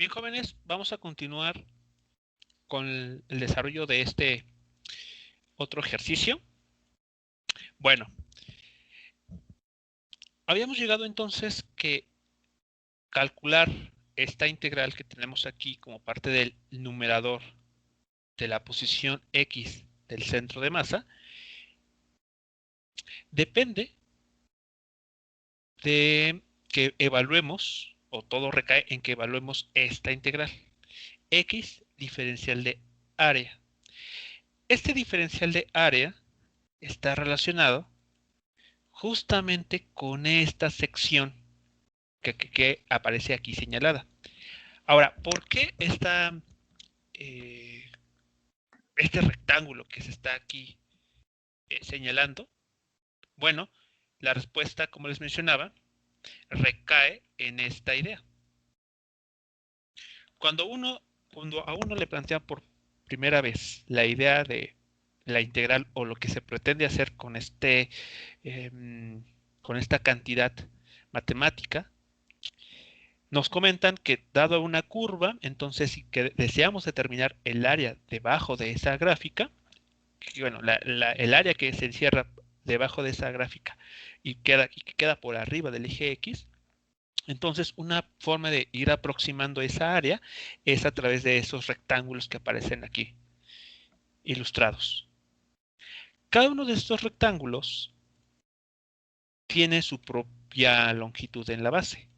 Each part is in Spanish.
Bien, jóvenes, vamos a continuar con el desarrollo de este otro ejercicio. Bueno, habíamos llegado entonces que calcular esta integral que tenemos aquí como parte del numerador de la posición X del centro de masa depende de que evaluemos, o todo recae en que evaluemos esta integral. X diferencial de área. Este diferencial de área está relacionado justamente con esta sección que aparece aquí señalada. Ahora, ¿por qué este rectángulo que se está aquí señalando? Bueno, la respuesta, como les mencionaba, recae en esta idea. Cuando a uno le plantea por primera vez la idea de la integral o lo que se pretende hacer con con esta cantidad matemática, nos comentan que dado una curva, entonces si deseamos determinar el área debajo de esa gráfica, bueno, el área que se encierra debajo de esa gráfica y que queda por arriba del eje X, entonces una forma de ir aproximando esa área es a través de esos rectángulos que aparecen aquí ilustrados. Cada uno de estos rectángulos tiene su propia longitud en la base,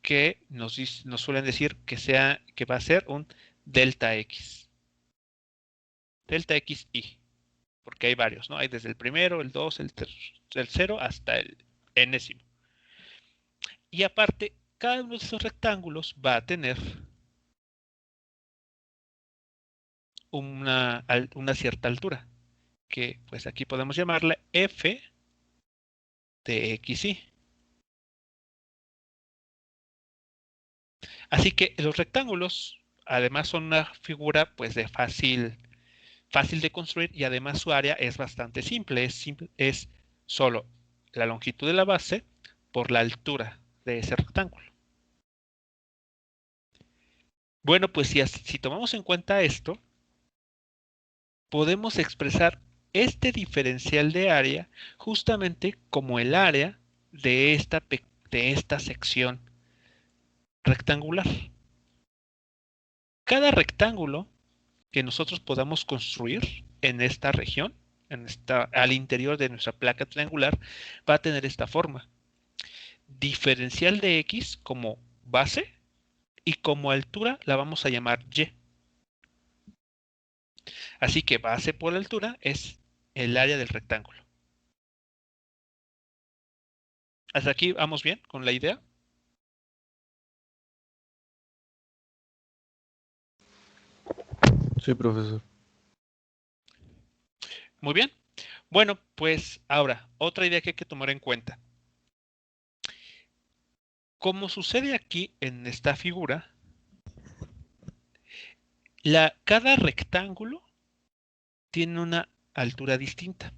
que nos suelen decir que va a ser un delta X. Delta XY, porque hay varios, ¿no? Hay desde el primero, el 2, el 0 hasta el enésimo. Y aparte, cada uno de esos rectángulos va a tener una cierta altura, que pues aquí podemos llamarla f de xy. Así que los rectángulos, además, son una figura pues de fácil de construir y además su área es bastante simple. Es solo la longitud de la base por la altura de ese rectángulo. Bueno, pues si tomamos en cuenta esto, podemos expresar este diferencial de área justamente como el área de esta sección rectangular. Cada rectángulo que nosotros podamos construir en esta región, al interior de nuestra placa triangular, va a tener esta forma. Diferencial de X como base y como altura la vamos a llamar Y. Así que base por altura es el área del rectángulo. ¿Hasta aquí vamos bien con la idea? Sí, profesor. Muy bien. Bueno, pues ahora, otra idea que hay que tomar en cuenta. Como sucede aquí en esta figura, cada rectángulo tiene una altura distinta.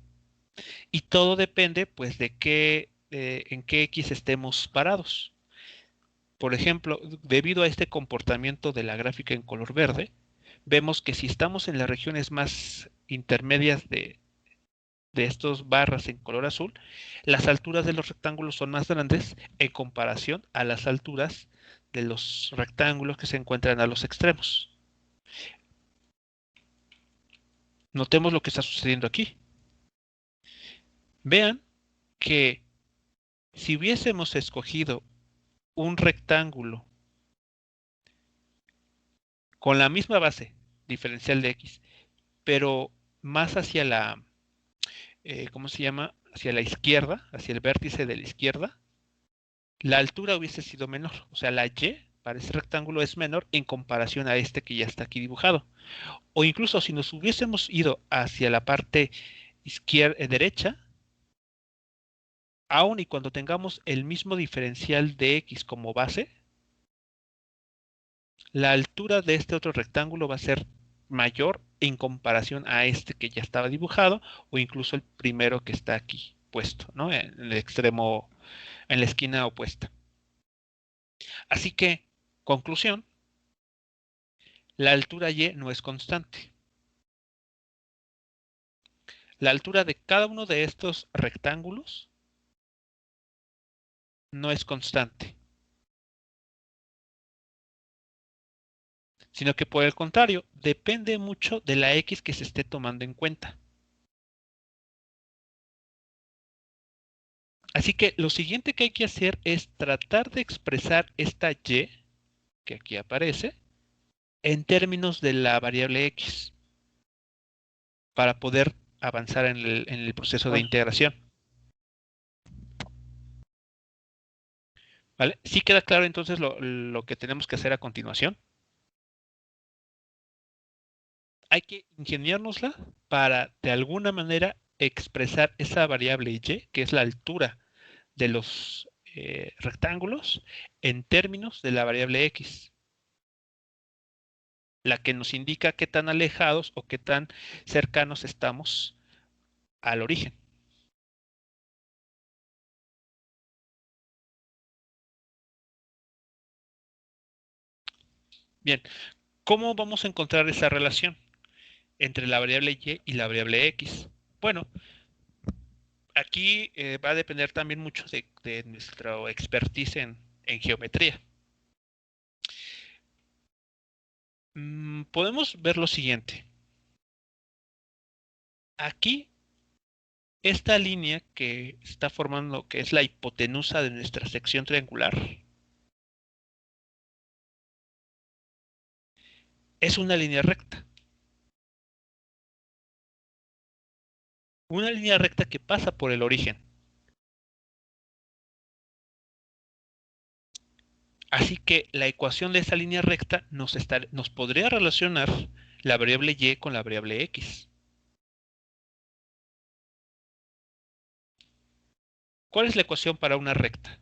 Y todo depende, pues, en qué X estemos parados. Por ejemplo, debido a este comportamiento de la gráfica en color verde, vemos que si estamos en las regiones más intermedias de estos barras en color azul, las alturas de los rectángulos son más grandes en comparación a las alturas de los rectángulos que se encuentran a los extremos. Notemos lo que está sucediendo aquí. Vean que si hubiésemos escogido un rectángulo con la misma base diferencial de X, pero más hacia ¿cómo se llama? Hacia la izquierda, hacia el vértice de la izquierda, la altura hubiese sido menor. O sea, la Y para ese rectángulo es menor en comparación a este que ya está aquí dibujado. O incluso si nos hubiésemos ido hacia la parte derecha, aun y cuando tengamos el mismo diferencial de X como base, la altura de este otro rectángulo va a ser mayor en comparación a este que ya estaba dibujado o incluso el primero que está aquí puesto, ¿no? En el extremo, en la esquina opuesta. Así que, conclusión, la altura y no es constante. La altura de cada uno de estos rectángulos no es constante, sino que por el contrario, depende mucho de la X que se esté tomando en cuenta. Así que lo siguiente que hay que hacer es tratar de expresar esta Y que aquí aparece en términos de la variable X para poder avanzar en el proceso de Bueno, integración. ¿Vale? ¿Sí queda claro entonces lo que tenemos que hacer a continuación? Hay que ingeniárnosla para de alguna manera expresar esa variable Y, que es la altura de los rectángulos, en términos de la variable X, la que nos indica qué tan alejados o qué tan cercanos estamos al origen. Bien, ¿cómo vamos a encontrar esa relación entre la variable Y y la variable X? Bueno, aquí va a depender también mucho de nuestro expertise en geometría. Podemos ver lo siguiente. Aquí, esta línea que está formando, que es la hipotenusa de nuestra sección triangular, es una línea recta. Una línea recta que pasa por el origen. Así que la ecuación de esa línea recta nos podría relacionar la variable Y con la variable X. ¿Cuál es la ecuación para una recta?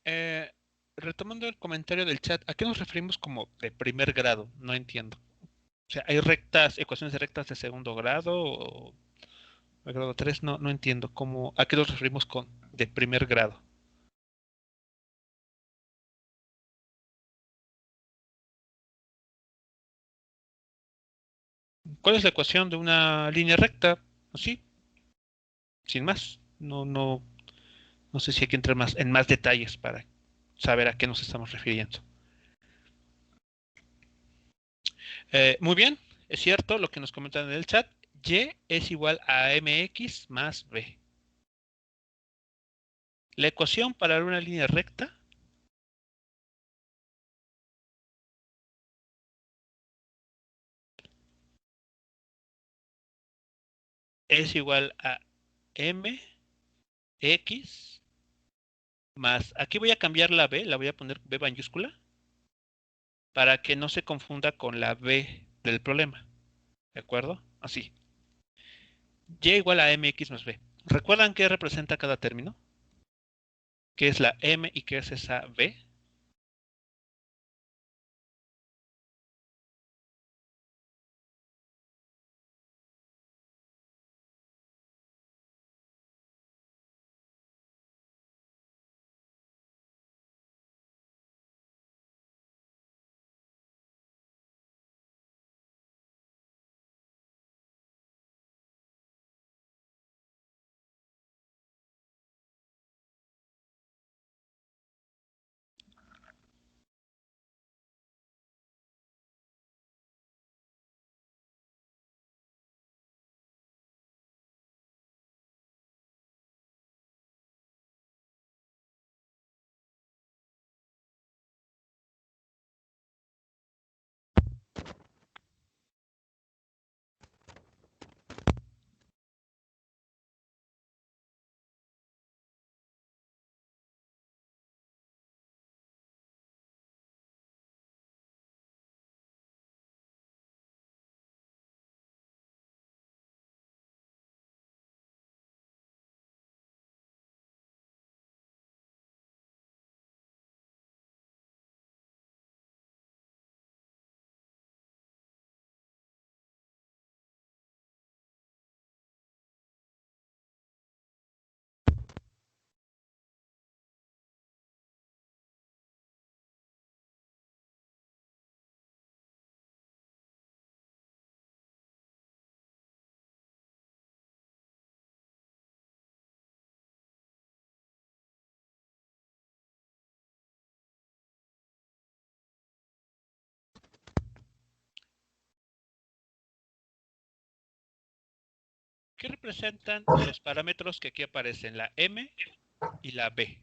Eh, Retomando el comentario del chat, ¿a qué nos referimos como de primer grado? No entiendo. O sea, ¿hay rectas, ecuaciones de rectas de segundo grado o de grado 3? No, no entiendo cómo, ¿a qué nos referimos con de primer grado? ¿Cuál es la ecuación de una línea recta? Así, sin más. No sé si hay que entrar más, en más detalles para saber a qué nos estamos refiriendo. Muy bien, es cierto lo que nos comentan en el chat. Y es igual a mx más b. La ecuación para una línea recta es igual a mx más, aquí voy a cambiar la b, la voy a poner b mayúscula, para que no se confunda con la b del problema. ¿De acuerdo? Así. Y igual a mx más b. ¿Recuerdan qué representa cada término? ¿Qué es la m y qué es esa b? ¿Qué representan los parámetros que aquí aparecen? La M y la B.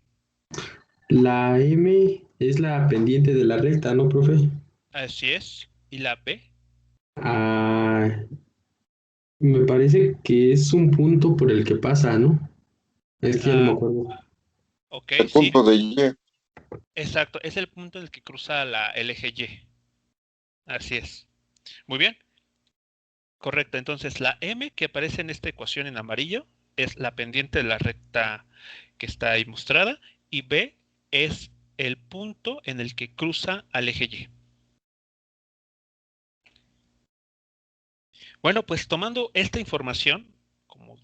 La M es la pendiente de la recta, ¿no, profe? Así es. ¿Y la B? Ah, me parece que es un punto por el que pasa, ¿no? Es que ya no me Ah, acuerdo. ok, El sí. punto de Y. Exacto. Es el punto en el que cruza el eje Y. Así es. Muy bien. Correcto. Entonces, la M que aparece en esta ecuación en amarillo es la pendiente de la recta que está ahí mostrada. Y B es el punto en el que cruza al eje Y. Bueno, pues tomando esta información, como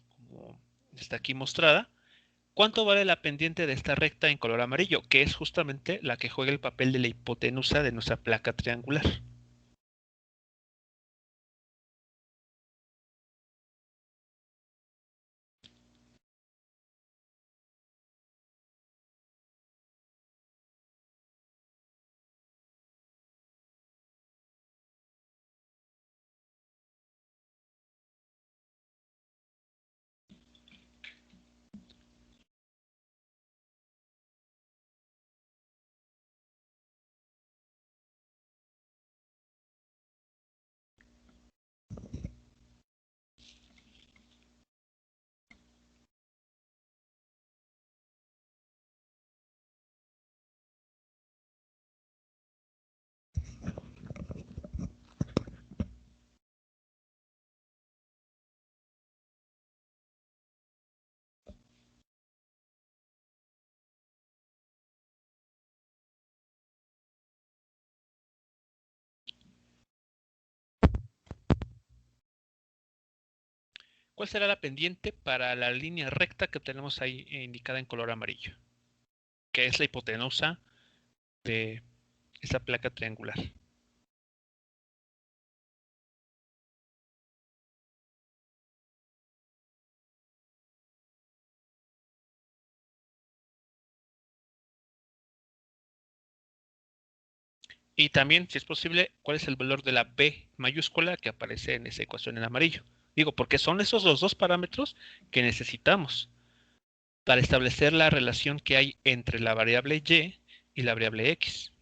está aquí mostrada, ¿cuánto vale la pendiente de esta recta en color amarillo? Que es justamente la que juega el papel de la hipotenusa de nuestra placa triangular. ¿Cuál será la pendiente para la línea recta que tenemos ahí indicada en color amarillo? Que es la hipotenusa de esa placa triangular. Y también, si es posible, ¿cuál es el valor de la B mayúscula que aparece en esa ecuación en amarillo? Digo, porque son esos los dos parámetros que necesitamos para establecer la relación que hay entre la variable Y y la variable X.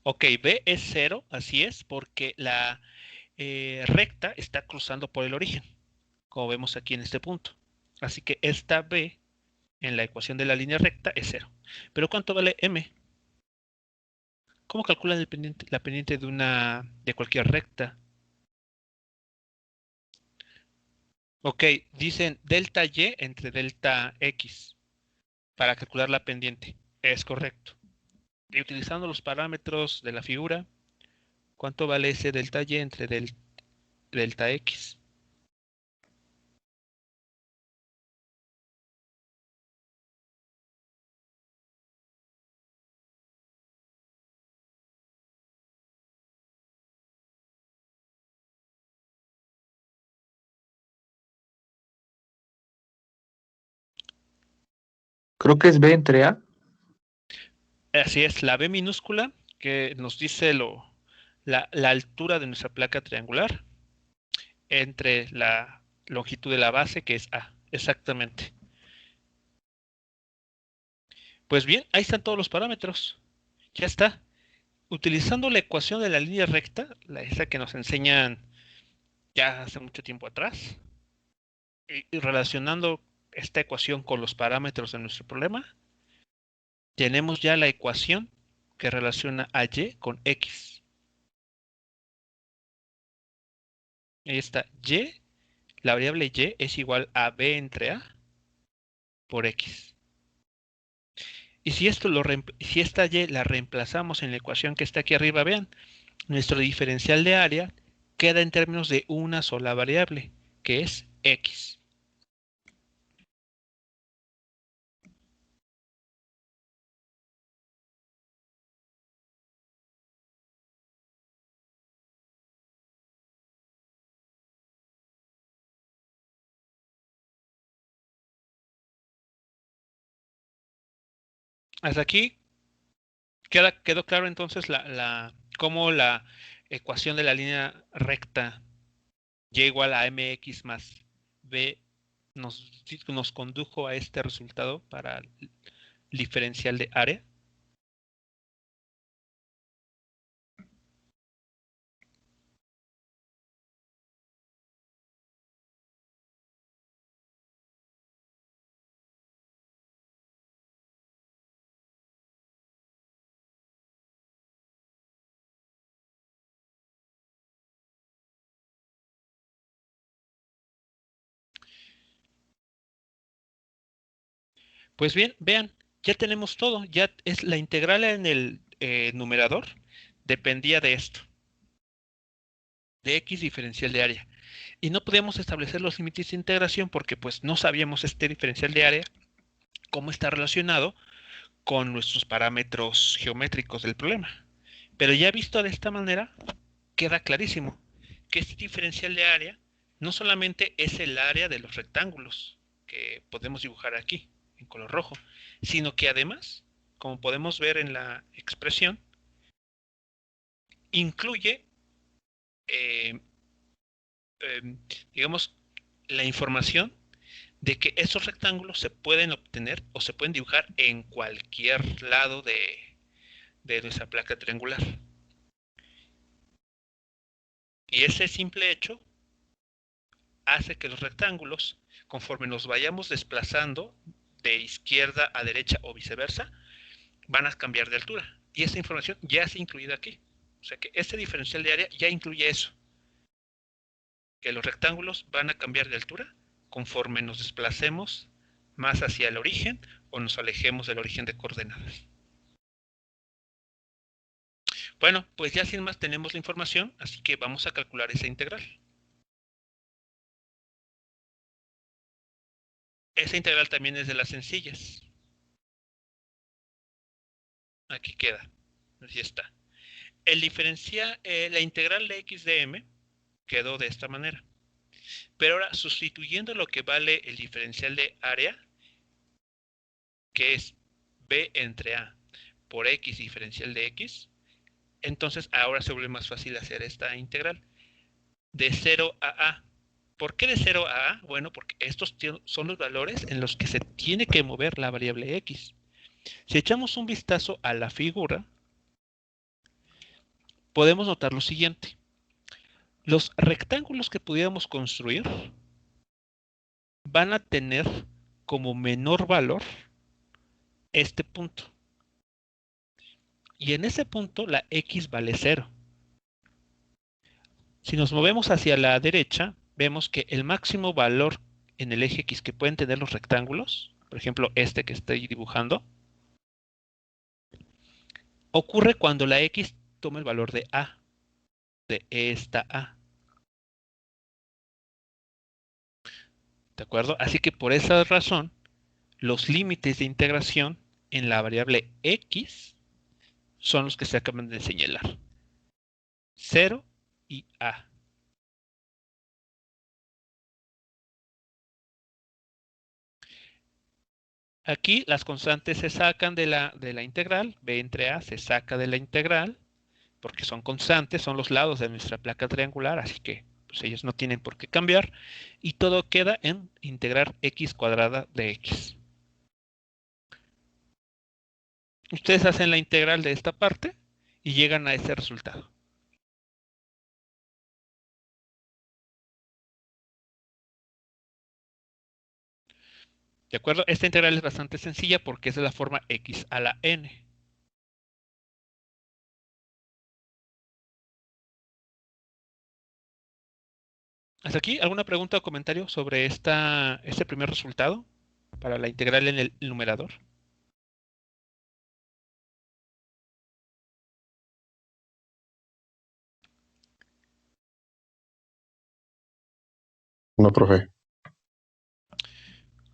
Ok, B es 0, así es, porque la recta está cruzando por el origen, como vemos aquí en este punto. Así que esta B en la ecuación de la línea recta es 0. Pero ¿cuánto vale M? ¿Cómo calculan la pendiente de cualquier recta? Ok, dicen delta Y entre delta X para calcular la pendiente. Es correcto. Y utilizando los parámetros de la figura, ¿cuánto vale ese delta Y entre delta X? Creo que es B entre A. Así es, la B minúscula que nos dice la altura de nuestra placa triangular entre la longitud de la base, que es A. Exactamente. Pues bien, ahí están todos los parámetros. Ya está. Utilizando la ecuación de la línea recta, esa que nos enseñan ya hace mucho tiempo atrás, y relacionando esta ecuación con los parámetros de nuestro problema, tenemos ya la ecuación que relaciona a Y con X. Ahí está Y, la variable Y es igual a B entre A por X. Y si si esta y la reemplazamos en la ecuación que está aquí arriba, vean, nuestro diferencial de área queda en términos de una sola variable, que es x. Hasta aquí quedó claro entonces cómo la ecuación de la línea recta y igual a mx más b nos condujo a este resultado para el diferencial de área. Pues bien, vean, ya tenemos todo, ya es la integral en el numerador, dependía de esto, de x diferencial de área. Y no podíamos establecer los límites de integración porque pues no sabíamos este diferencial de área, cómo está relacionado con nuestros parámetros geométricos del problema. Pero ya visto de esta manera, queda clarísimo que este diferencial de área no solamente es el área de los rectángulos que podemos dibujar aquí en color rojo, sino que además, como podemos ver en la expresión, incluye, eh, digamos, la información de que esos rectángulos se pueden obtener o se pueden dibujar en cualquier lado de nuestra placa triangular. Y ese simple hecho hace que los rectángulos, conforme nos vayamos desplazando de izquierda a derecha o viceversa, van a cambiar de altura. Y esa información ya se ha incluido aquí. O sea que este diferencial de área ya incluye eso. Que los rectángulos van a cambiar de altura conforme nos desplacemos más hacia el origen o nos alejemos del origen de coordenadas. Bueno, pues ya sin más tenemos la información, así que vamos a calcular esa integral. Esa integral también es de las sencillas. Aquí queda. Así está. La integral de x de m quedó de esta manera. Pero ahora, sustituyendo lo que vale el diferencial de área, que es b entre a por x diferencial de x, entonces ahora se vuelve más fácil hacer esta integral. De 0 a a. ¿Por qué de 0 a a? Bueno, porque estos son los valores en los que se tiene que mover la variable x. Si echamos un vistazo a la figura, podemos notar lo siguiente. Los rectángulos que pudiéramos construir van a tener como menor valor este punto. Y en ese punto la x vale 0. Si nos movemos hacia la derecha, vemos que el máximo valor en el eje x que pueden tener los rectángulos, por ejemplo este que estoy dibujando, ocurre cuando la x toma el valor de a, de esta a. ¿De acuerdo? Así que por esa razón, los límites de integración en la variable x son los que se acaban de señalar. 0 y a. Aquí las constantes se sacan de la integral, b entre a se saca de la integral, porque son constantes, son los lados de nuestra placa triangular, así que pues, ellos no tienen por qué cambiar, y todo queda en integrar x cuadrada de x. Ustedes hacen la integral de esta parte y llegan a ese resultado. ¿De acuerdo? Esta integral es bastante sencilla porque es de la forma x a la n. ¿Hasta aquí alguna pregunta o comentario sobre este primer resultado para la integral en el numerador? No, profe.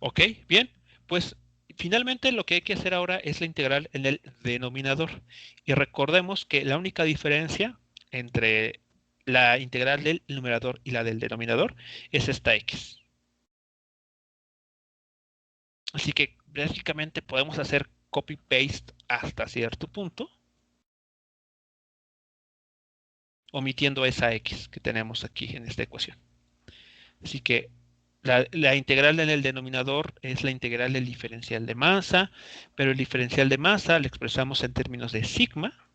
Ok, bien. Pues finalmente lo que hay que hacer ahora es la integral en el denominador. Y recordemos que la única diferencia entre la integral del numerador y la del denominador es esta x. Así que básicamente podemos hacer copy-paste hasta cierto punto, omitiendo esa x que tenemos aquí en esta ecuación. Así que la integral en el denominador es la integral del diferencial de masa, pero el diferencial de masa lo expresamos en términos de sigma,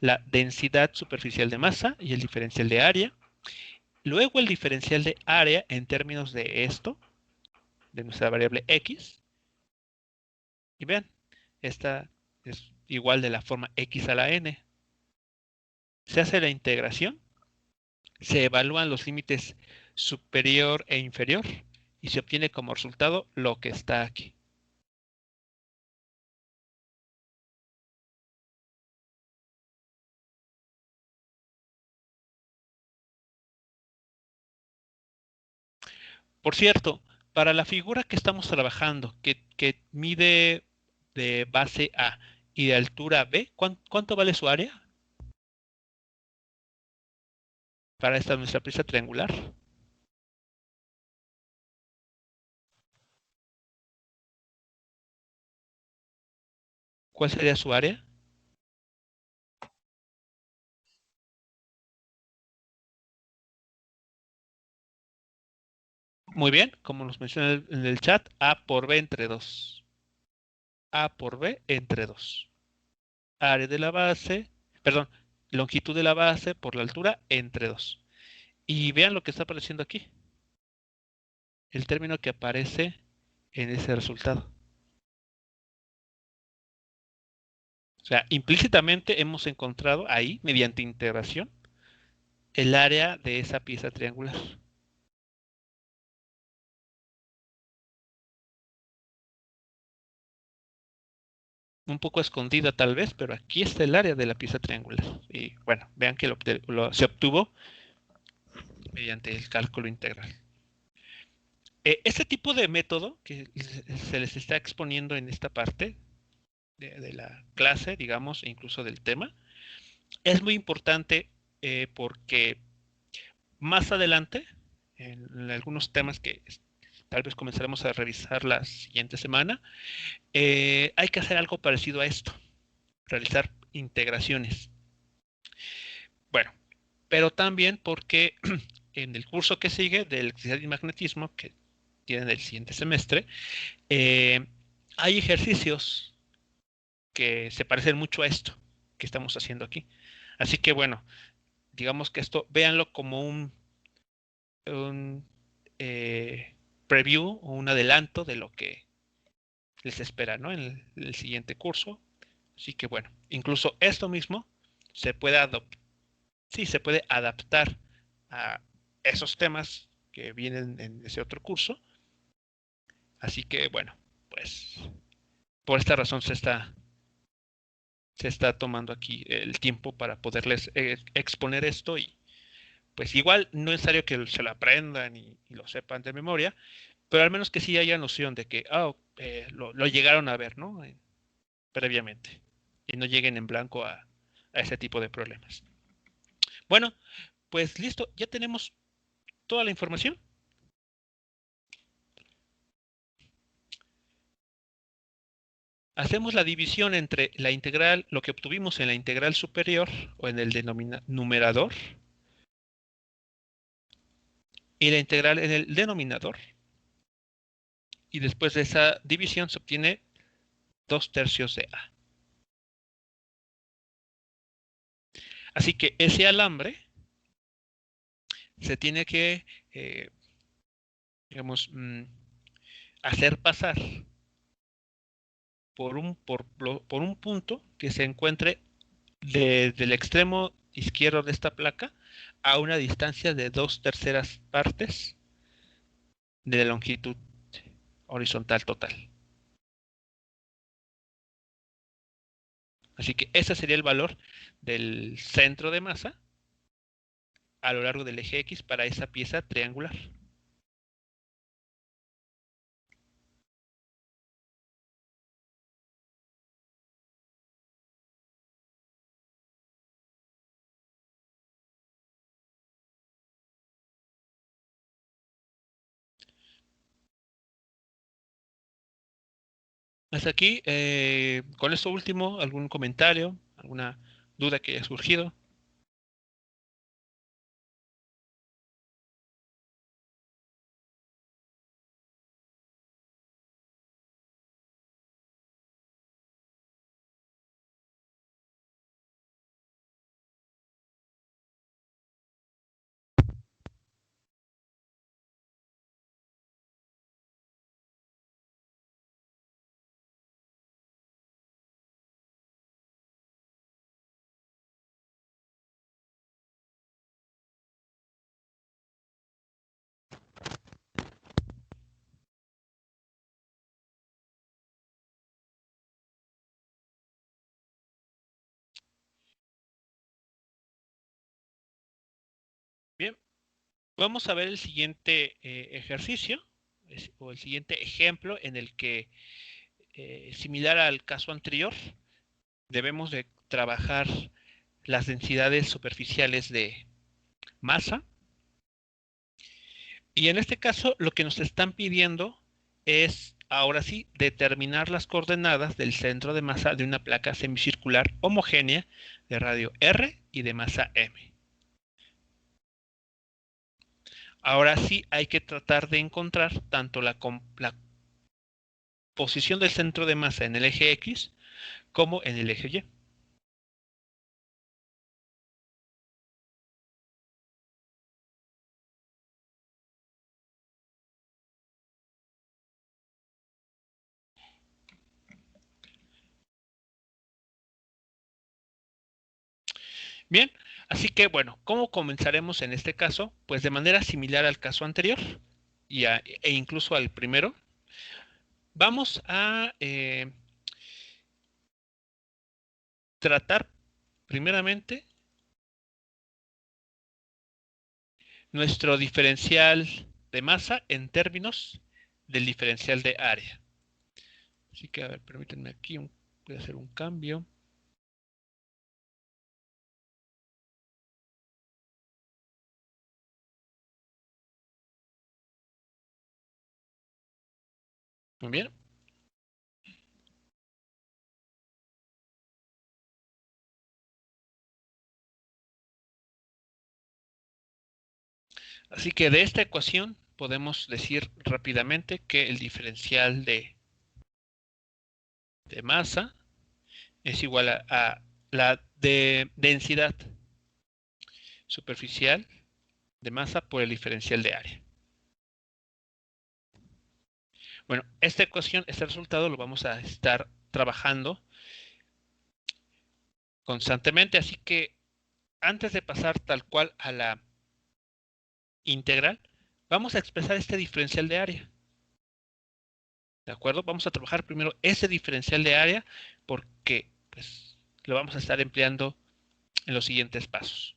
la densidad superficial de masa y el diferencial de área. Luego el diferencial de área en términos de esto, de nuestra variable x. Y vean, esta es igual de la forma x a la n. Se hace la integración, se evalúan los límites superior e inferior y se obtiene como resultado lo que está aquí. Por cierto, para la figura que estamos trabajando, que mide de base A y de altura B, ¿cuánto vale su área? Para esta nuestra pieza triangular. ¿Cuál sería su área? Muy bien, como nos menciona en el chat, A por B entre 2. A por B entre 2. Área de la base, perdón, longitud de la base por la altura entre 2. Y vean lo que está apareciendo aquí. El término que aparece en ese resultado. O sea, implícitamente hemos encontrado ahí, mediante integración, el área de esa pieza triangular. Un poco escondida tal vez, pero aquí está el área de la pieza triangular. Y bueno, vean que se obtuvo mediante el cálculo integral. Este tipo de método que se les está exponiendo en esta parte de la clase, digamos, e incluso del tema, es muy importante porque más adelante, en algunos temas que tal vez comenzaremos a revisar la siguiente semana, hay que hacer algo parecido a esto, realizar integraciones. Bueno, pero también porque en el curso que sigue de electricidad y magnetismo, que tienen el siguiente semestre, hay ejercicios que se parecen mucho a esto que estamos haciendo aquí. Así que bueno, digamos que esto, véanlo como un preview o un adelanto de lo que les espera, ¿no? En el siguiente curso. Así que bueno, incluso esto mismo se puede se puede adaptar a esos temas que vienen en ese otro curso. Así que bueno, pues por esta razón se está tomando aquí el tiempo para poderles exponer esto y pues igual no es necesario que se lo aprendan y lo sepan de memoria, pero al menos que sí haya noción de que lo llegaron a ver, ¿no? Previamente y no lleguen en blanco a ese tipo de problemas. Bueno, pues listo, ya tenemos toda la información. Hacemos la división entre la integral, lo que obtuvimos en la integral superior o en el numerador y la integral en el denominador. Y después de esa división se obtiene 2/3 de A. Así que ese alambre se tiene que, digamos, hacer pasar por un punto que se encuentre desde el extremo izquierdo de esta placa a una distancia de 2/3 partes de la longitud horizontal total. Así que ese sería el valor del centro de masa a lo largo del eje X para esa pieza triangular. Hasta aquí, con esto último, ¿algún comentario? ¿Alguna duda que haya surgido? Bien, vamos a ver el siguiente ejercicio o el siguiente ejemplo en el que, similar al caso anterior, debemos de trabajar las densidades superficiales de masa. Y en este caso lo que nos están pidiendo es, ahora sí, determinar las coordenadas del centro de masa de una placa semicircular homogénea de radio R y de masa M. Ahora sí hay que tratar de encontrar tanto la posición del centro de masa en el eje X como en el eje Y. Bien, así que bueno, ¿cómo comenzaremos en este caso? Pues de manera similar al caso anterior e incluso al primero. Vamos a tratar primeramente nuestro diferencial de masa en términos del diferencial de área. Así que, a ver, permítanme aquí, voy a hacer un cambio. Muy bien. Así que de esta ecuación podemos decir rápidamente que el diferencial de masa es igual a la de densidad superficial de masa por el diferencial de área. Bueno, esta ecuación, este resultado lo vamos a estar trabajando constantemente, así que antes de pasar tal cual a la integral, vamos a expresar este diferencial de área. ¿De acuerdo? Vamos a trabajar primero ese diferencial de área porque pues, lo vamos a estar empleando en los siguientes pasos.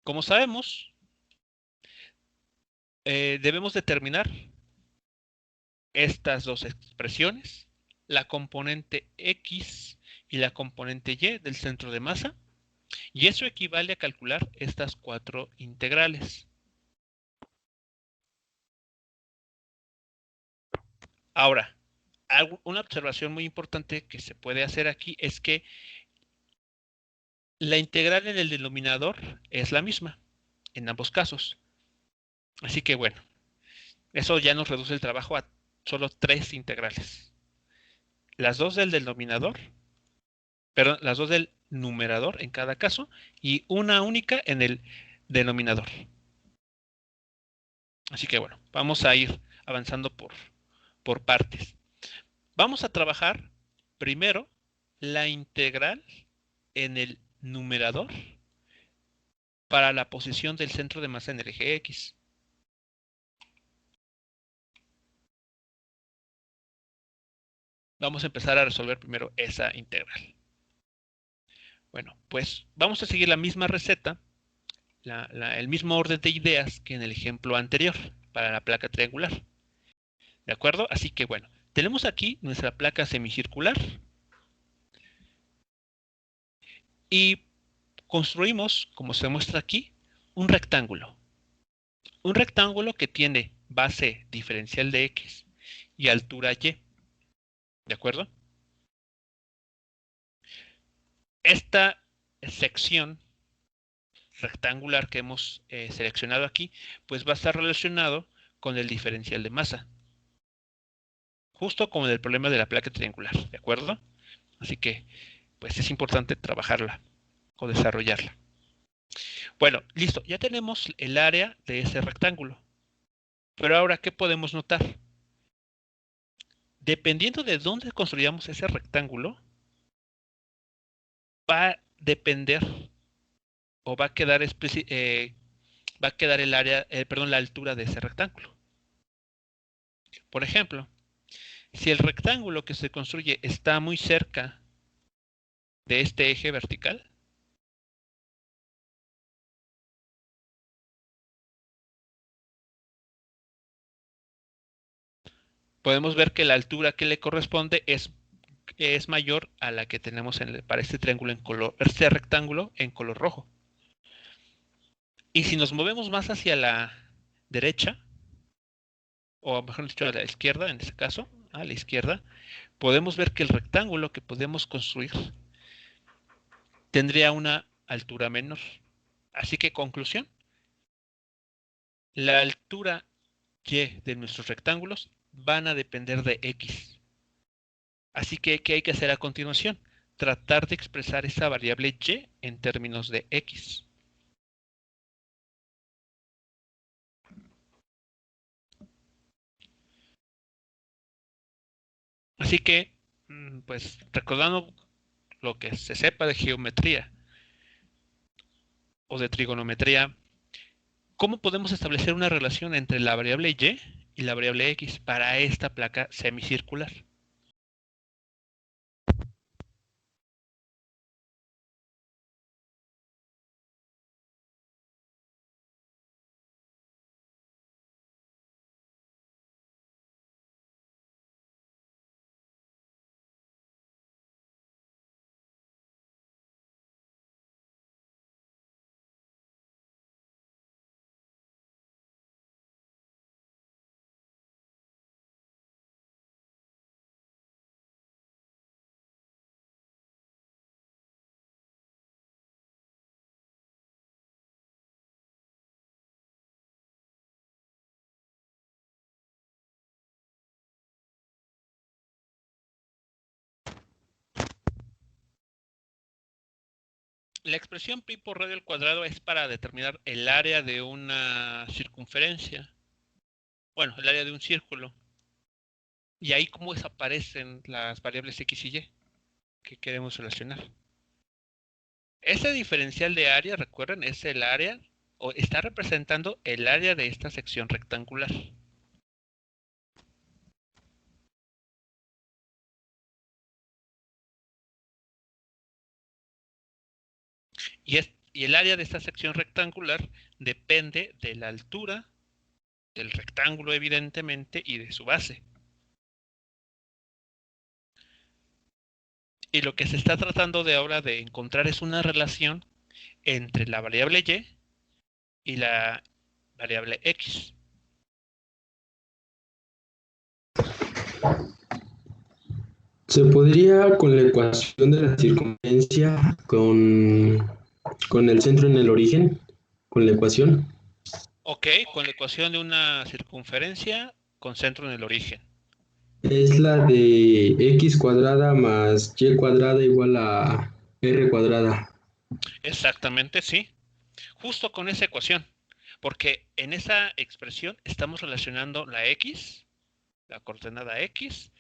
Como sabemos, debemos determinar estas dos expresiones, la componente X y la componente Y del centro de masa, y eso equivale a calcular estas cuatro integrales. Ahora, una observación muy importante que se puede hacer aquí es que la integral en el denominador es la misma en ambos casos. Así que bueno, eso ya nos reduce el trabajo a solo 3 integrales. Las dos del denominador, perdón, las dos del numerador en cada caso y una única en el denominador. Así que bueno, vamos a ir avanzando por partes. Vamos a trabajar primero la integral en el numerador para la posición del centro de masa en el eje X. Vamos a empezar a resolver primero esa integral. Bueno, pues vamos a seguir la misma receta, el mismo orden de ideas que en el ejemplo anterior para la placa triangular. ¿De acuerdo? Así que bueno, tenemos aquí nuestra placa semicircular y construimos, como se muestra aquí, un rectángulo. Un rectángulo que tiene base diferencial de X y altura Y. ¿De acuerdo? Esta sección rectangular que hemos seleccionado aquí, pues va a estar relacionado con el diferencial de masa. Justo como en el problema de la placa triangular, ¿de acuerdo? Así que, pues es importante trabajarla o desarrollarla. Bueno, listo, ya tenemos el área de ese rectángulo. Pero ahora, ¿qué podemos notar? Dependiendo de dónde construyamos ese rectángulo, va a depender o va a quedar el área, perdón, la altura de ese rectángulo. Por ejemplo, si el rectángulo que se construye está muy cerca de este eje vertical, podemos ver que la altura que le corresponde es mayor a la que tenemos para este triángulo este rectángulo en color rojo. Y si nos movemos más hacia la derecha, o mejor dicho, a la izquierda, en este caso, a la izquierda, podemos ver que el rectángulo que podemos construir tendría una altura menor. Así que, conclusión, la altura y de nuestros rectángulos van a depender de x. Así que, ¿qué hay que hacer a continuación? Tratar de expresar esa variable y en términos de x. Así que, pues recordando lo que se sepa de geometría o de trigonometría, ¿cómo podemos establecer una relación entre la variable y la variable x para esta placa semicircular? La expresión pi por radio al cuadrado es para determinar el área de una circunferencia. Bueno, el área de un círculo. Y ahí cómo desaparecen las variables x y y que queremos relacionar. Ese diferencial de área, recuerden, es el área o está representando el área de esta sección rectangular. Y el área de esta sección rectangular depende de la altura del rectángulo, evidentemente, y de su base. Y lo que se está tratando de ahora de encontrar es una relación entre la variable y la variable x. Se podría con la ecuación de la circunferencia con el centro en el origen, con la ecuación. Ok, con la ecuación de una circunferencia con centro en el origen. Es la de x cuadrada más y cuadrada igual a r cuadrada. Exactamente, sí. Justo con esa ecuación. Porque en esa expresión estamos relacionando la x, la coordenada x,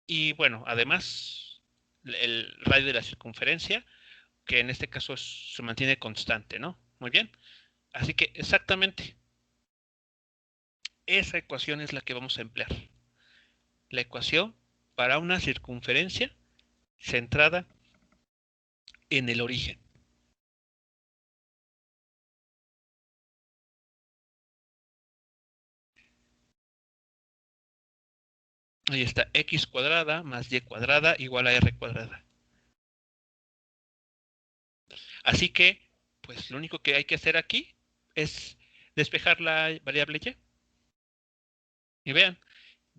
y bueno, además el radio de la circunferencia, que en este caso se mantiene constante, ¿no? Muy bien. Así que exactamente esa ecuación es la que vamos a emplear. La ecuación para una circunferencia centrada en el origen. Ahí está, x cuadrada más y cuadrada igual a r cuadrada. Así que, pues lo único que hay que hacer aquí es despejar la variable y. Y vean,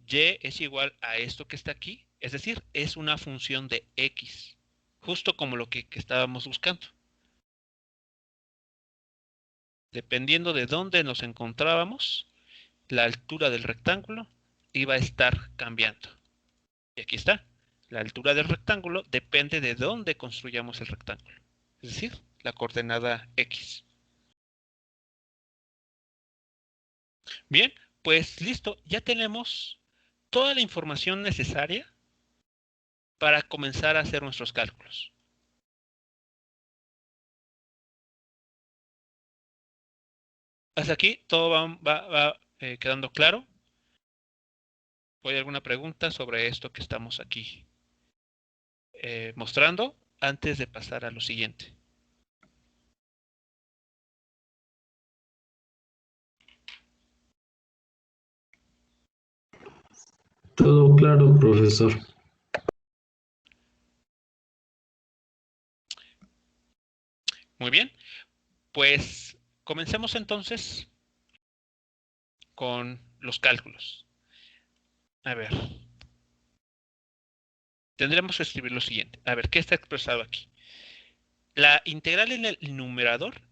y es igual a esto que está aquí, es decir, es una función de x, justo como lo que estábamos buscando. Dependiendo de dónde nos encontrábamos, la altura del rectángulo iba a estar cambiando. Y aquí está. La altura del rectángulo depende de dónde construyamos el rectángulo. Es decir, la coordenada x. Bien, pues listo. Ya tenemos toda la información necesaria para comenzar a hacer nuestros cálculos. Hasta aquí todo va quedando claro. ¿Hay alguna pregunta sobre esto que estamos aquí mostrando antes de pasar a lo siguiente? Todo claro, profesor. Muy bien, pues comencemos entonces con los cálculos. A ver, tendremos que escribir lo siguiente. A ver, ¿qué está expresado aquí? La integral en el numerador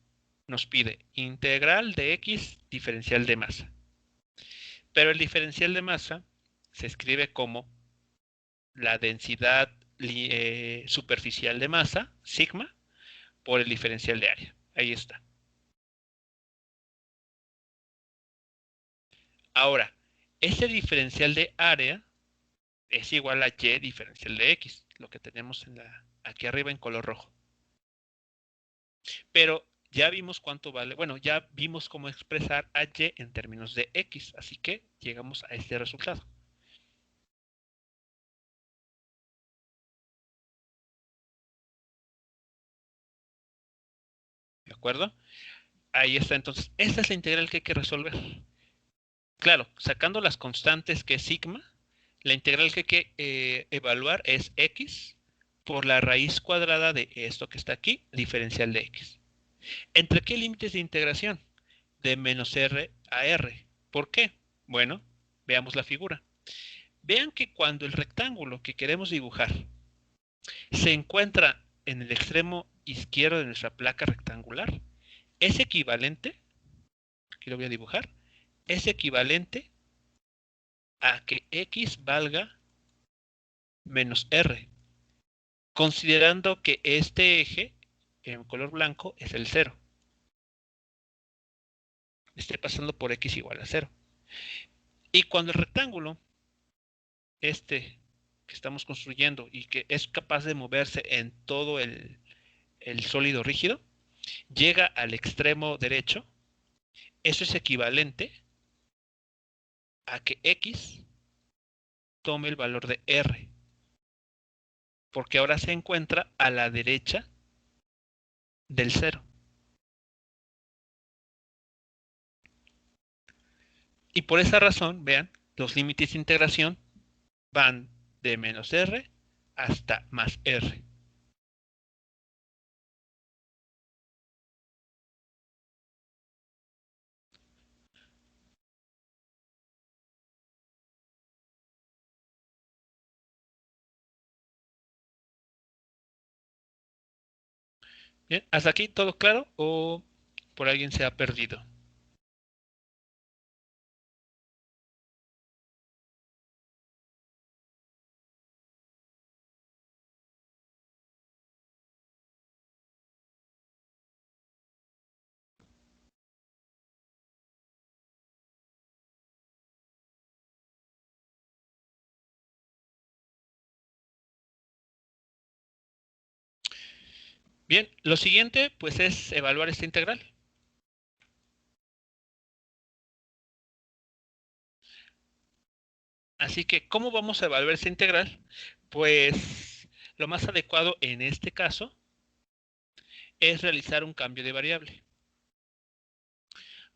nos pide integral de x diferencial de masa. Pero el diferencial de masa se escribe como la densidad superficial de masa, sigma, por el diferencial de área. Ahí está. Ahora, ese diferencial de área es igual a y diferencial de x, lo que tenemos aquí arriba en color rojo. Pero ya vimos cuánto vale, bueno, ya vimos cómo expresar a y en términos de x, así que llegamos a este resultado. ¿De acuerdo? Ahí está, entonces, esta es la integral que hay que resolver. Claro, sacando las constantes que es sigma, la integral que hay que evaluar es x por la raíz cuadrada de esto que está aquí, diferencial de x. ¿Entre qué límites de integración? De menos r a r. ¿Por qué? Bueno, veamos la figura. Vean que cuando el rectángulo que queremos dibujar se encuentra en el extremo izquierdo de nuestra placa rectangular, es equivalente, aquí lo voy a dibujar, es equivalente a que x valga menos r, considerando que este eje en color blanco es el 0. Esté pasando por x igual a 0. Y cuando el rectángulo, este que estamos construyendo y que es capaz de moverse en todo el sólido rígido, llega al extremo derecho, eso es equivalente a que x tome el valor de r, porque ahora se encuentra a la derecha del 0. Y por esa razón, vean, los límites de integración van de menos r hasta más r. Bien, ¿hasta aquí todo claro o por alguien se ha perdido? Bien, lo siguiente pues es evaluar esta integral. Así que, ¿cómo vamos a evaluar esta integral? Pues lo más adecuado en este caso es realizar un cambio de variable.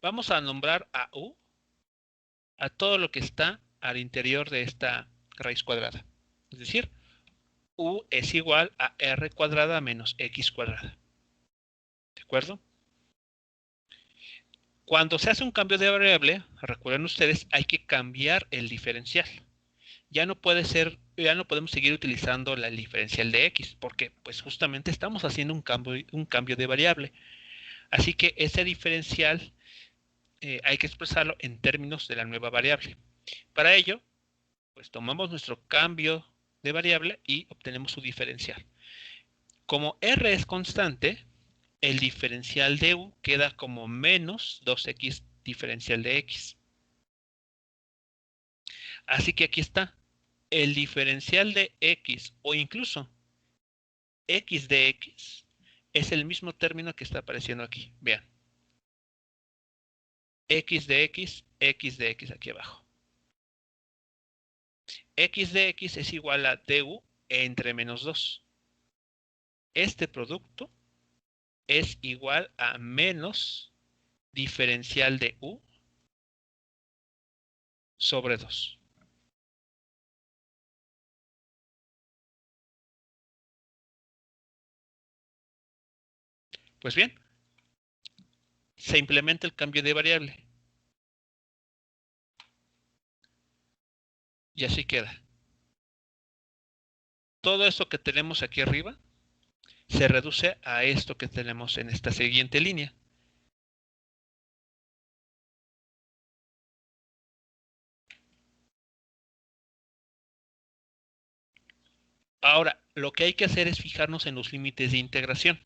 Vamos a nombrar a u a todo lo que está al interior de esta raíz cuadrada. Es decir, u es igual a r cuadrada menos x cuadrada. ¿De acuerdo? Cuando se hace un cambio de variable, recuerden ustedes, hay que cambiar el diferencial. ya no podemos seguir utilizando la diferencial de x, porque pues justamente estamos haciendo un cambio de variable. Así que ese diferencial hay que expresarlo en términos de la nueva variable. Para ello, pues tomamos nuestro cambio de variable y obtenemos su diferencial. Como r es constante, el diferencial de u queda como menos 2x diferencial de x. Así que aquí está. El diferencial de x o incluso x de x es el mismo término que está apareciendo aquí. Vean. X de x aquí abajo. X de x es igual a du entre menos 2. Este producto es igual a menos diferencial de u sobre 2. Pues bien, se implementa el cambio de variable. Y así queda. Todo esto que tenemos aquí arriba se reduce a esto que tenemos en esta siguiente línea. Ahora, lo que hay que hacer es fijarnos en los límites de integración,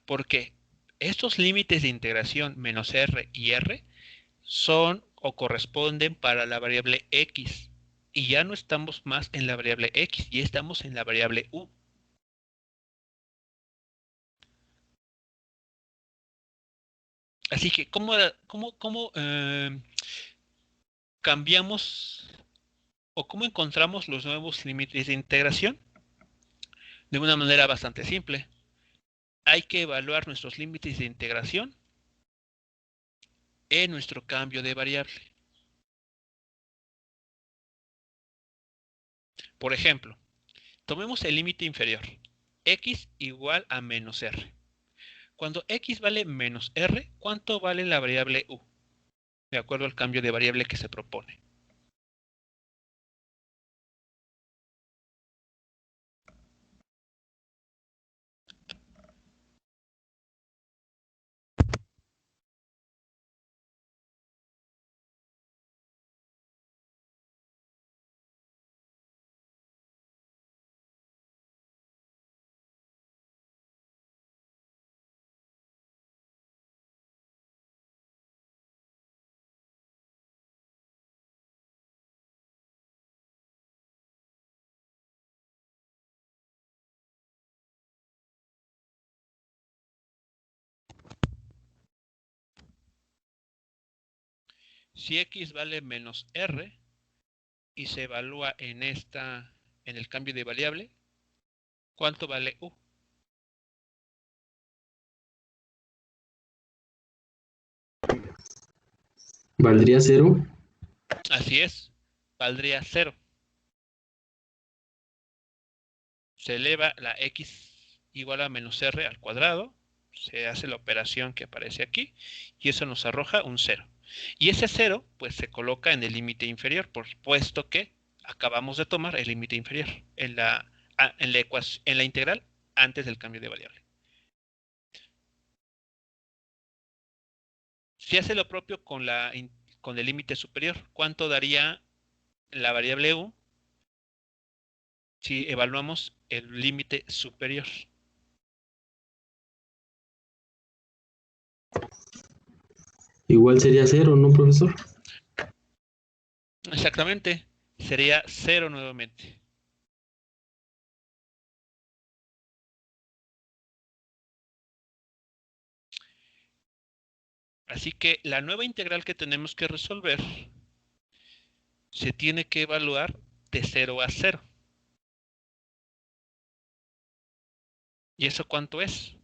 porque estos límites de integración menos r y r son o corresponden para la variable x, y ya no estamos más en la variable x, ya estamos en la variable u. Así que, ¿cómo cambiamos o cómo encontramos los nuevos límites de integración? De una manera bastante simple. Hay que evaluar nuestros límites de integración en nuestro cambio de variable. Por ejemplo, tomemos el límite inferior, x igual a menos r. Cuando x vale menos r, ¿cuánto vale la variable u? De acuerdo al cambio de variable que se propone. Si x vale menos r y se evalúa en el cambio de variable, ¿cuánto vale u? ¿Valdría 0? Así es, valdría 0. Se eleva la x igual a menos r al cuadrado, se hace la operación que aparece aquí, y eso nos arroja un 0. Y ese 0, pues se coloca en el límite inferior, por puesto que acabamos de tomar el límite inferior en la integral antes del cambio de variable. Si hace lo propio con el límite superior, ¿cuánto daría la variable u si evaluamos el límite superior? Igual sería 0, ¿no, profesor? Exactamente, sería 0 nuevamente. Así que la nueva integral que tenemos que resolver se tiene que evaluar de 0 a 0. ¿Y eso cuánto es?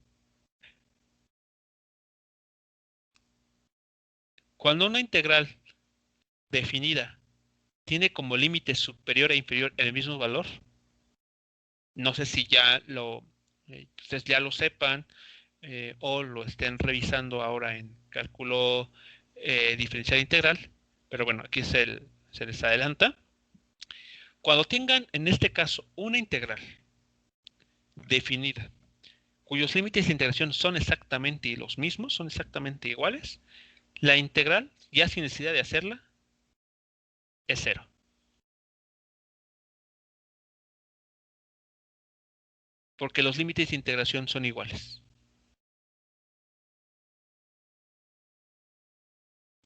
Cuando una integral definida tiene como límite superior e inferior el mismo valor, no sé si ustedes ya lo sepan o lo estén revisando ahora en cálculo diferencial integral, pero bueno, aquí se les adelanta. Cuando tengan, en este caso, una integral definida, cuyos límites de integración son exactamente los mismos, son exactamente iguales, la integral, ya sin necesidad de hacerla, es cero. Porque los límites de integración son iguales.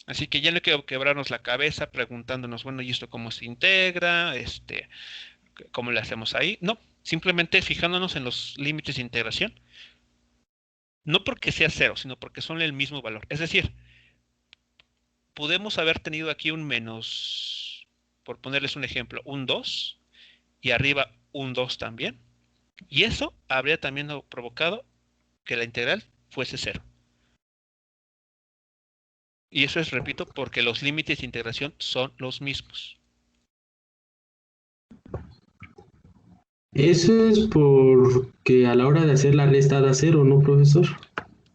Así que ya no hay que quebrarnos la cabeza preguntándonos, bueno, ¿y esto cómo se integra? ¿Cómo le hacemos ahí? No, simplemente fijándonos en los límites de integración. No porque sea cero, sino porque son el mismo valor. Es decir, podemos haber tenido aquí un menos, por ponerles un ejemplo, un 2 y arriba un 2 también. Y eso habría también provocado que la integral fuese cero. Y eso es, repito, porque los límites de integración son los mismos. Eso es porque a la hora de hacer la resta da cero, ¿no, profesor?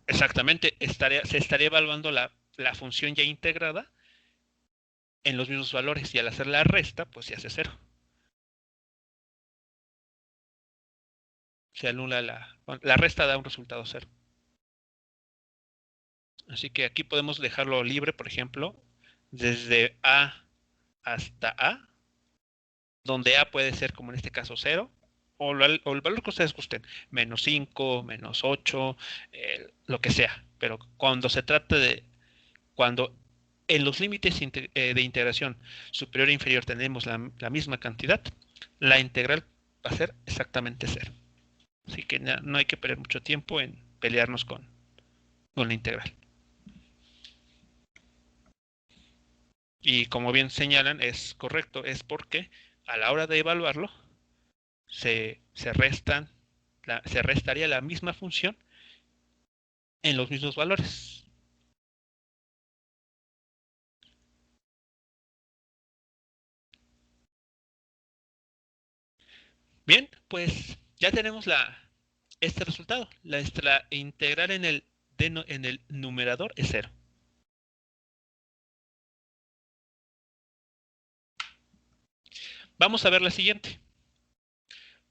Exactamente, se estaría evaluando la función ya integrada en los mismos valores y al hacer la resta, pues se hace cero. Se anula la resta, da un resultado cero. Así que aquí podemos dejarlo libre, por ejemplo, desde A hasta A, donde A puede ser, como en este caso, 0, o el valor que ustedes gusten, menos 5, menos 8, lo que sea. Pero cuando se trata de, cuando en los límites de integración superior e inferior tenemos la misma cantidad, la integral va a ser exactamente 0. Así que no hay que perder mucho tiempo en pelearnos con la integral. Y como bien señalan, es correcto, es porque a la hora de evaluarlo se restaría la misma función en los mismos valores. Bien, pues ya tenemos este resultado. La integral en el numerador es 0. Vamos a ver la siguiente.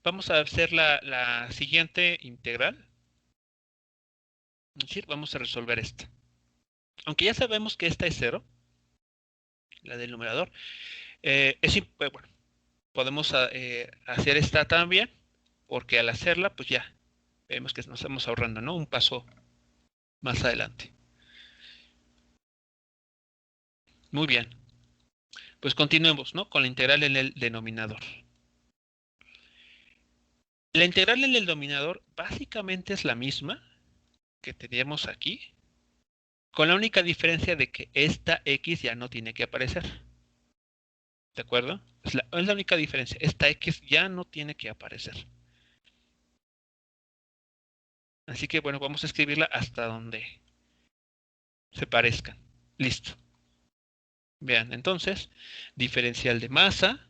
Vamos a hacer la siguiente integral. Es decir, vamos a resolver esta. Aunque ya sabemos que esta es 0, la del numerador, bueno, podemos hacer esta también, porque al hacerla, pues ya vemos que nos estamos ahorrando, ¿no? Un paso más adelante. Muy bien. Pues continuemos, ¿no? Con la integral en el denominador. La integral en el denominador básicamente es la misma que teníamos aquí, con la única diferencia de que esta x ya no tiene que aparecer. ¿De acuerdo? Es la única diferencia. Esta x ya no tiene que aparecer. Así que, bueno, vamos a escribirla hasta donde se parezcan. Listo. Vean, entonces, diferencial de masa.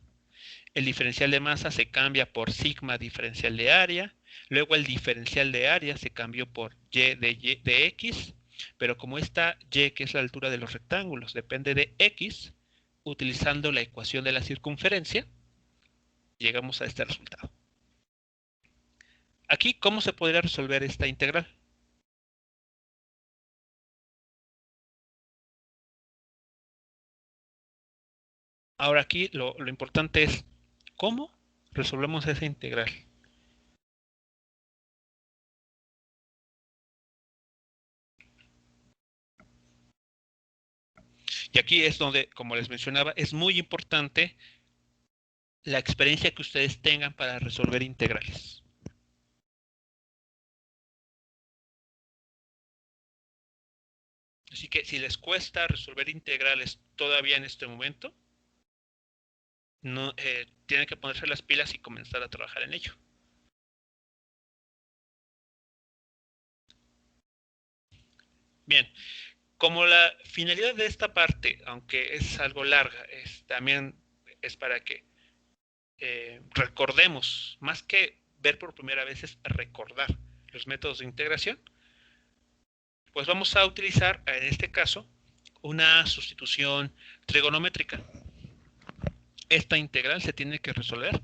El diferencial de masa se cambia por sigma diferencial de área. Luego el diferencial de área se cambió por y de x. Pero como esta y, que es la altura de los rectángulos, depende de x, utilizando la ecuación de la circunferencia, llegamos a este resultado. Aquí, ¿cómo se podría resolver esta integral? Ahora aquí lo importante es, ¿cómo resolvemos esa integral? Y aquí es donde, como les mencionaba, es muy importante la experiencia que ustedes tengan para resolver integrales. Así que si les cuesta resolver integrales todavía en este momento, no, tienen que ponerse las pilas y comenzar a trabajar en ello. Bien, como la finalidad de esta parte, aunque es algo larga, también es para que recordemos, más que ver por primera vez, es recordar los métodos de integración, pues vamos a utilizar, en este caso, una sustitución trigonométrica. esta integral se tiene que resolver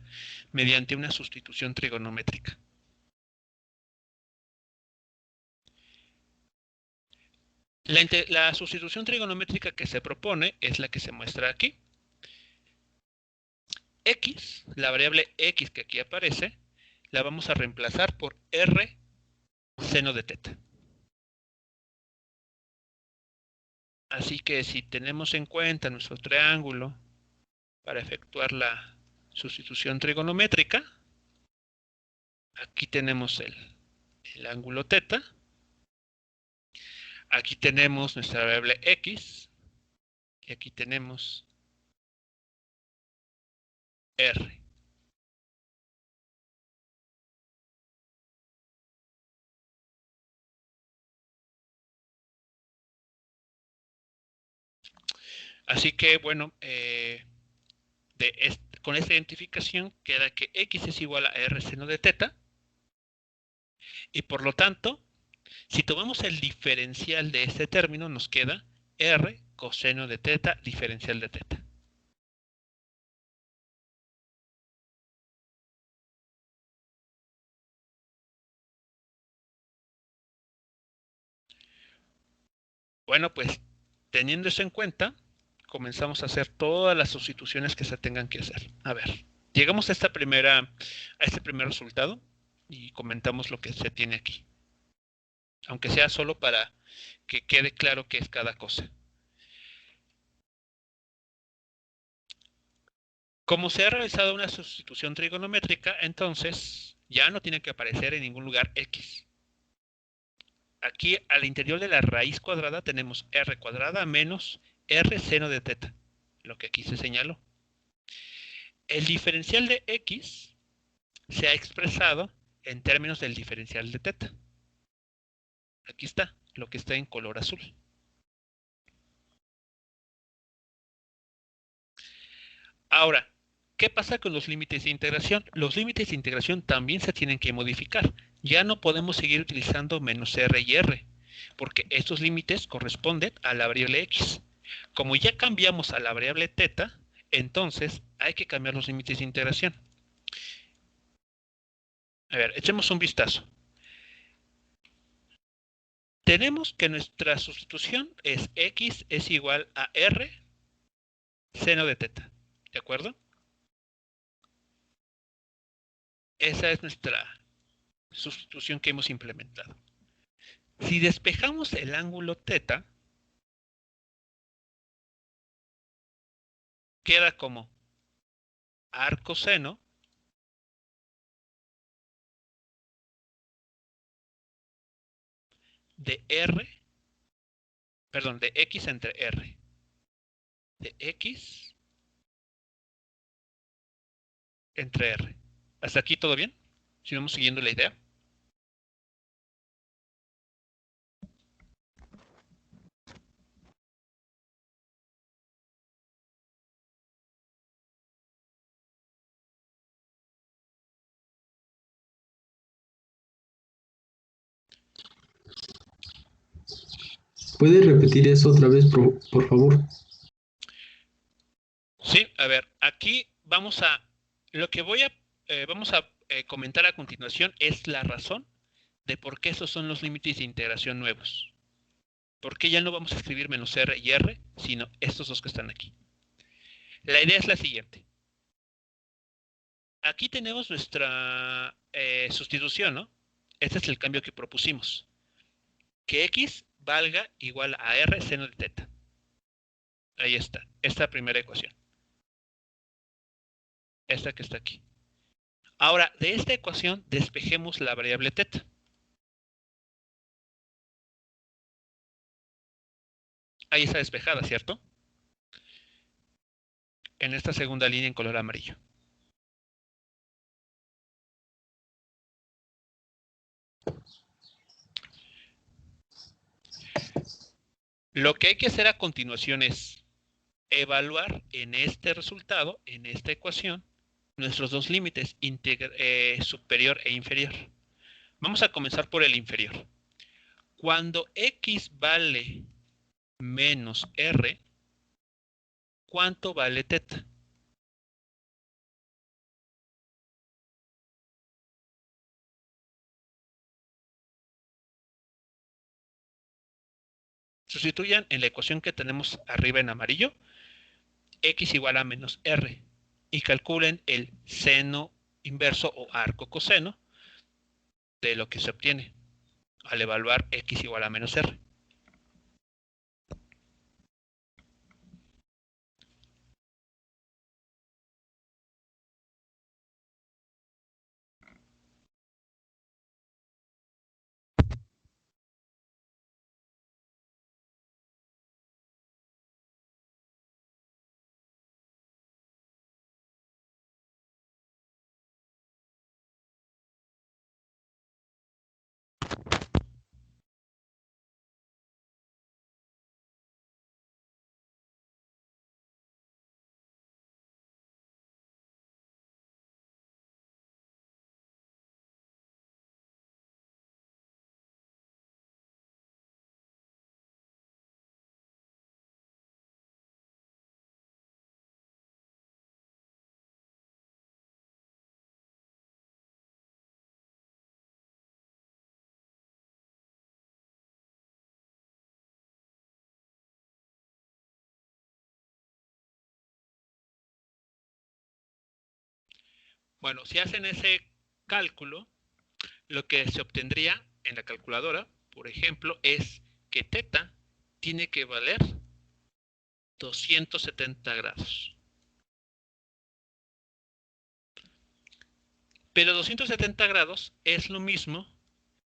mediante una sustitución trigonométrica. La sustitución trigonométrica que se propone es la que se muestra aquí. X, la variable X que aquí aparece, la vamos a reemplazar por R seno de teta. Así que si tenemos en cuenta nuestro triángulo para efectuar la sustitución trigonométrica, aquí tenemos el ángulo teta, aquí tenemos nuestra variable X, y aquí tenemos R. Así que, bueno, con esta identificación queda que X es igual a R seno de teta, y por lo tanto, si tomamos el diferencial de este término, nos queda R coseno de teta diferencial de teta. Bueno, pues teniendo eso en cuenta, comenzamos a hacer todas las sustituciones que se tengan que hacer. A ver, llegamos a este primer resultado y comentamos lo que se tiene aquí. Aunque sea solo para que quede claro qué es cada cosa. Como se ha realizado una sustitución trigonométrica, entonces ya no tiene que aparecer en ningún lugar X. Aquí al interior de la raíz cuadrada tenemos R cuadrada menos R seno de teta, lo que aquí se señaló. El diferencial de X se ha expresado en términos del diferencial de teta. Aquí está, lo que está en color azul. Ahora, ¿qué pasa con los límites de integración? Los límites de integración también se tienen que modificar. Ya no podemos seguir utilizando menos R y R, porque estos límites corresponden a la variable X. Como ya cambiamos a la variable teta, entonces hay que cambiar los límites de integración. A ver, echemos un vistazo. Tenemos que nuestra sustitución es X es igual a R seno de teta. ¿De acuerdo? Esa es nuestra sustitución que hemos implementado. Si despejamos el ángulo teta, queda como arco seno de de X entre R. De X entre R. ¿Hasta aquí todo bien? Si vamos siguiendo la idea. ¿Puedes repetir eso otra vez, por favor? Sí, a ver, aquí vamos a comentar a continuación es la razón de por qué esos son los límites de integración nuevos. ¿Por qué ya no vamos a escribir menos R y R, sino estos dos que están aquí? La idea es la siguiente. Aquí tenemos nuestra sustitución, ¿no? Este es el cambio que propusimos. Que X valga igual a R seno de teta. Ahí está, esta primera ecuación. Esta que está aquí. Ahora, de esta ecuación despejemos la variable teta. Ahí está despejada, ¿cierto? En esta segunda línea en color amarillo. Lo que hay que hacer a continuación es evaluar en este resultado, en esta ecuación, nuestros dos límites, superior e inferior. Vamos a comenzar por el inferior. Cuando X vale menos R, ¿cuánto vale teta? Sustituyan en la ecuación que tenemos arriba en amarillo, x igual a menos r, y calculen el seno inverso o arco coseno de lo que se obtiene al evaluar x igual a menos r. Bueno, si hacen ese cálculo, lo que se obtendría en la calculadora, por ejemplo, es que θ tiene que valer 270 grados. Pero 270 grados es lo mismo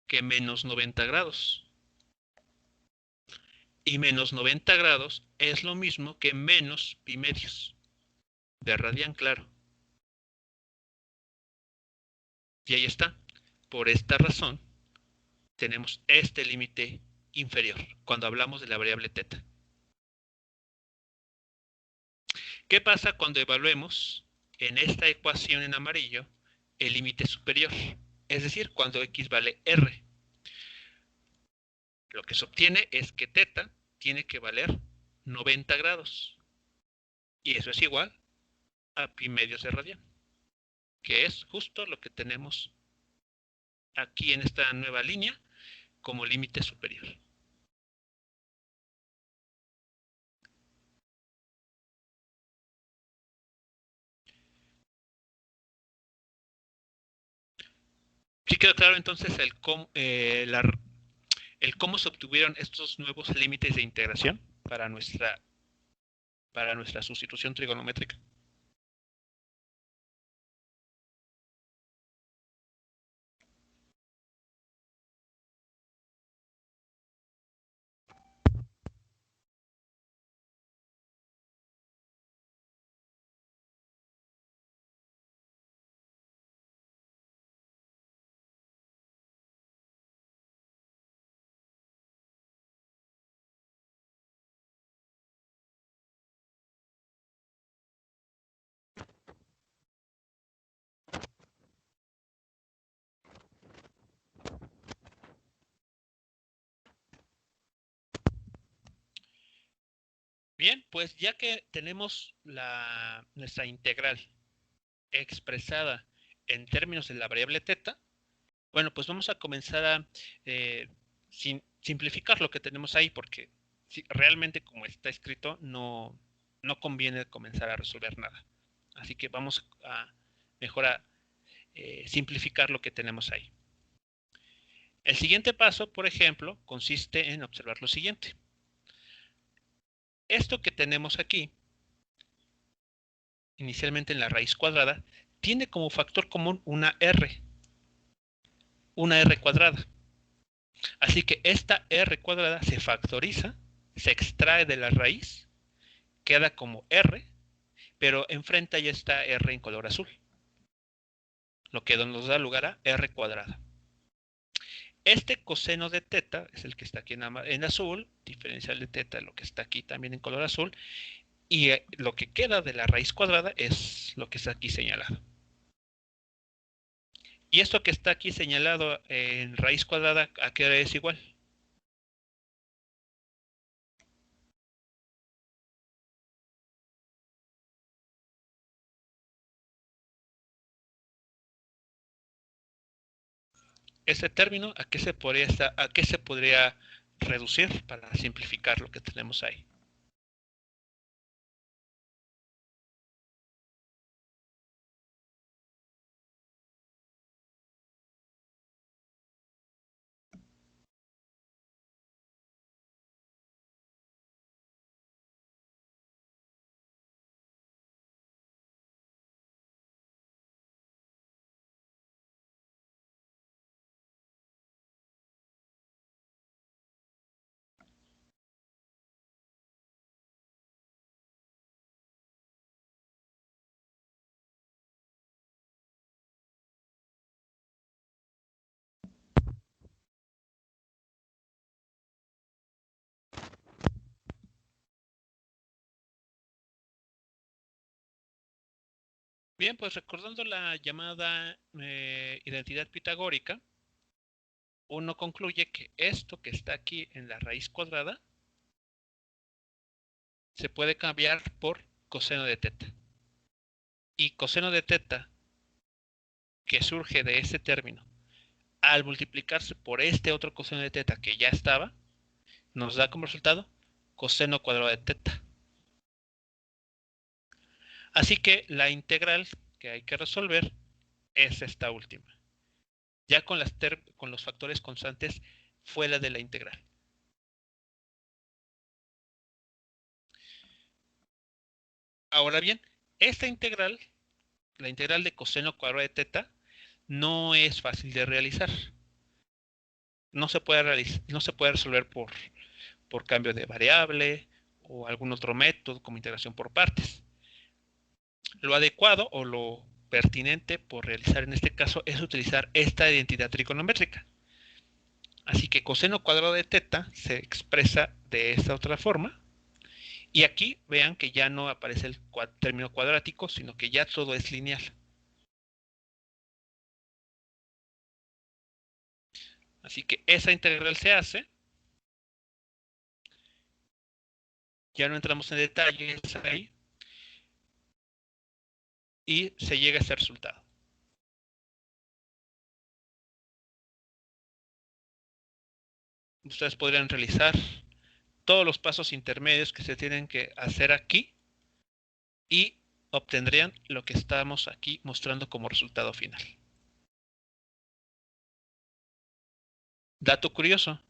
que menos 90 grados. Y menos 90 grados es lo mismo que menos pi medios de radian, claro. Y ahí está. Por esta razón, tenemos este límite inferior cuando hablamos de la variable θ. ¿Qué pasa cuando evaluemos en esta ecuación en amarillo el límite superior? Es decir, cuando x vale r. Lo que se obtiene es que θ tiene que valer 90 grados. Y eso es igual a pi medios de radian, que es justo lo que tenemos aquí en esta nueva línea como límite superior. ¿Sí quedó claro entonces el cómo se obtuvieron estos nuevos límites de integración para nuestra sustitución trigonométrica? Bien, pues ya que tenemos nuestra integral expresada en términos de la variable θ, bueno, pues vamos a comenzar a simplificar lo que tenemos ahí, porque realmente como está escrito no conviene comenzar a resolver nada. Así que vamos a mejor a simplificar lo que tenemos ahí. El siguiente paso, por ejemplo, consiste en observar lo siguiente. Esto que tenemos aquí, inicialmente en la raíz cuadrada, tiene como factor común una r cuadrada. Así que esta r cuadrada se factoriza, se extrae de la raíz, queda como r, pero enfrente ya está r en color azul, lo que nos da lugar a r cuadrada. Este coseno de θ es el que está aquí en azul, diferencial de θ, lo que está aquí también en color azul, y lo que queda de la raíz cuadrada es lo que está aquí señalado. Y esto que está aquí señalado en raíz cuadrada, ¿a qué hora es igual? Este término, ¿a qué se podría reducir, para simplificar lo que tenemos ahí. Bien, pues recordando la llamada identidad pitagórica, uno concluye que esto que está aquí en la raíz cuadrada se puede cambiar por coseno de teta. Y coseno de teta, que surge de ese término, al multiplicarse por este otro coseno de teta que ya estaba, nos da como resultado coseno cuadrado de teta. Así que la integral que hay que resolver es esta última, ya con los factores constantes fuera de la integral. Ahora bien, esta integral, la integral de coseno cuadrado de teta, no es fácil de realizar. No se puede resolver por cambio de variable o algún otro método como integración por partes. Lo adecuado o lo pertinente por realizar en este caso es utilizar esta identidad trigonométrica. Así que coseno cuadrado de teta se expresa de esta otra forma. Y aquí vean que ya no aparece el término cuadrático, sino que ya todo es lineal. Así que esa integral se hace. Ya no entramos en detalles ahí. Y se llega a este resultado. Ustedes podrían realizar todos los pasos intermedios que se tienen que hacer aquí y obtendrían lo que estamos aquí mostrando como resultado final. Dato curioso,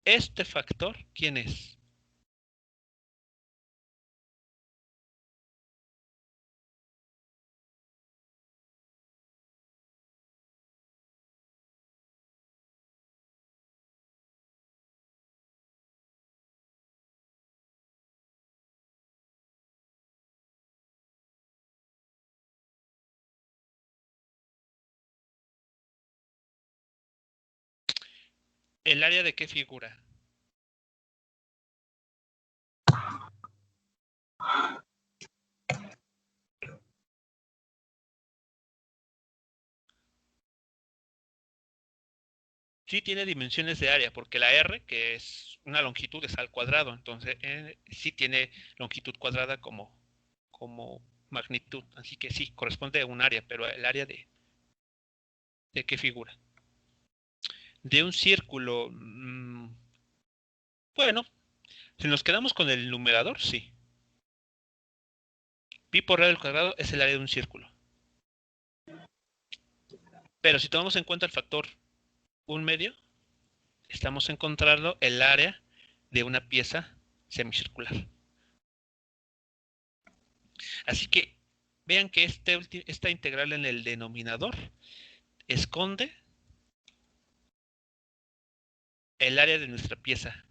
este factor, ¿quién es? ¿El área de qué figura? Sí tiene dimensiones de área, porque la R, que es una longitud, es al cuadrado, entonces sí tiene longitud cuadrada como magnitud, así que sí, corresponde a un área, pero el área ¿de qué figura? De un círculo, bueno, si nos quedamos con el numerador, sí. Pi por radio al cuadrado es el área de un círculo. Pero si tomamos en cuenta el factor 1/2, estamos encontrando el área de una pieza semicircular. Así que vean que esta integral en el denominador esconde el área de nuestra pieza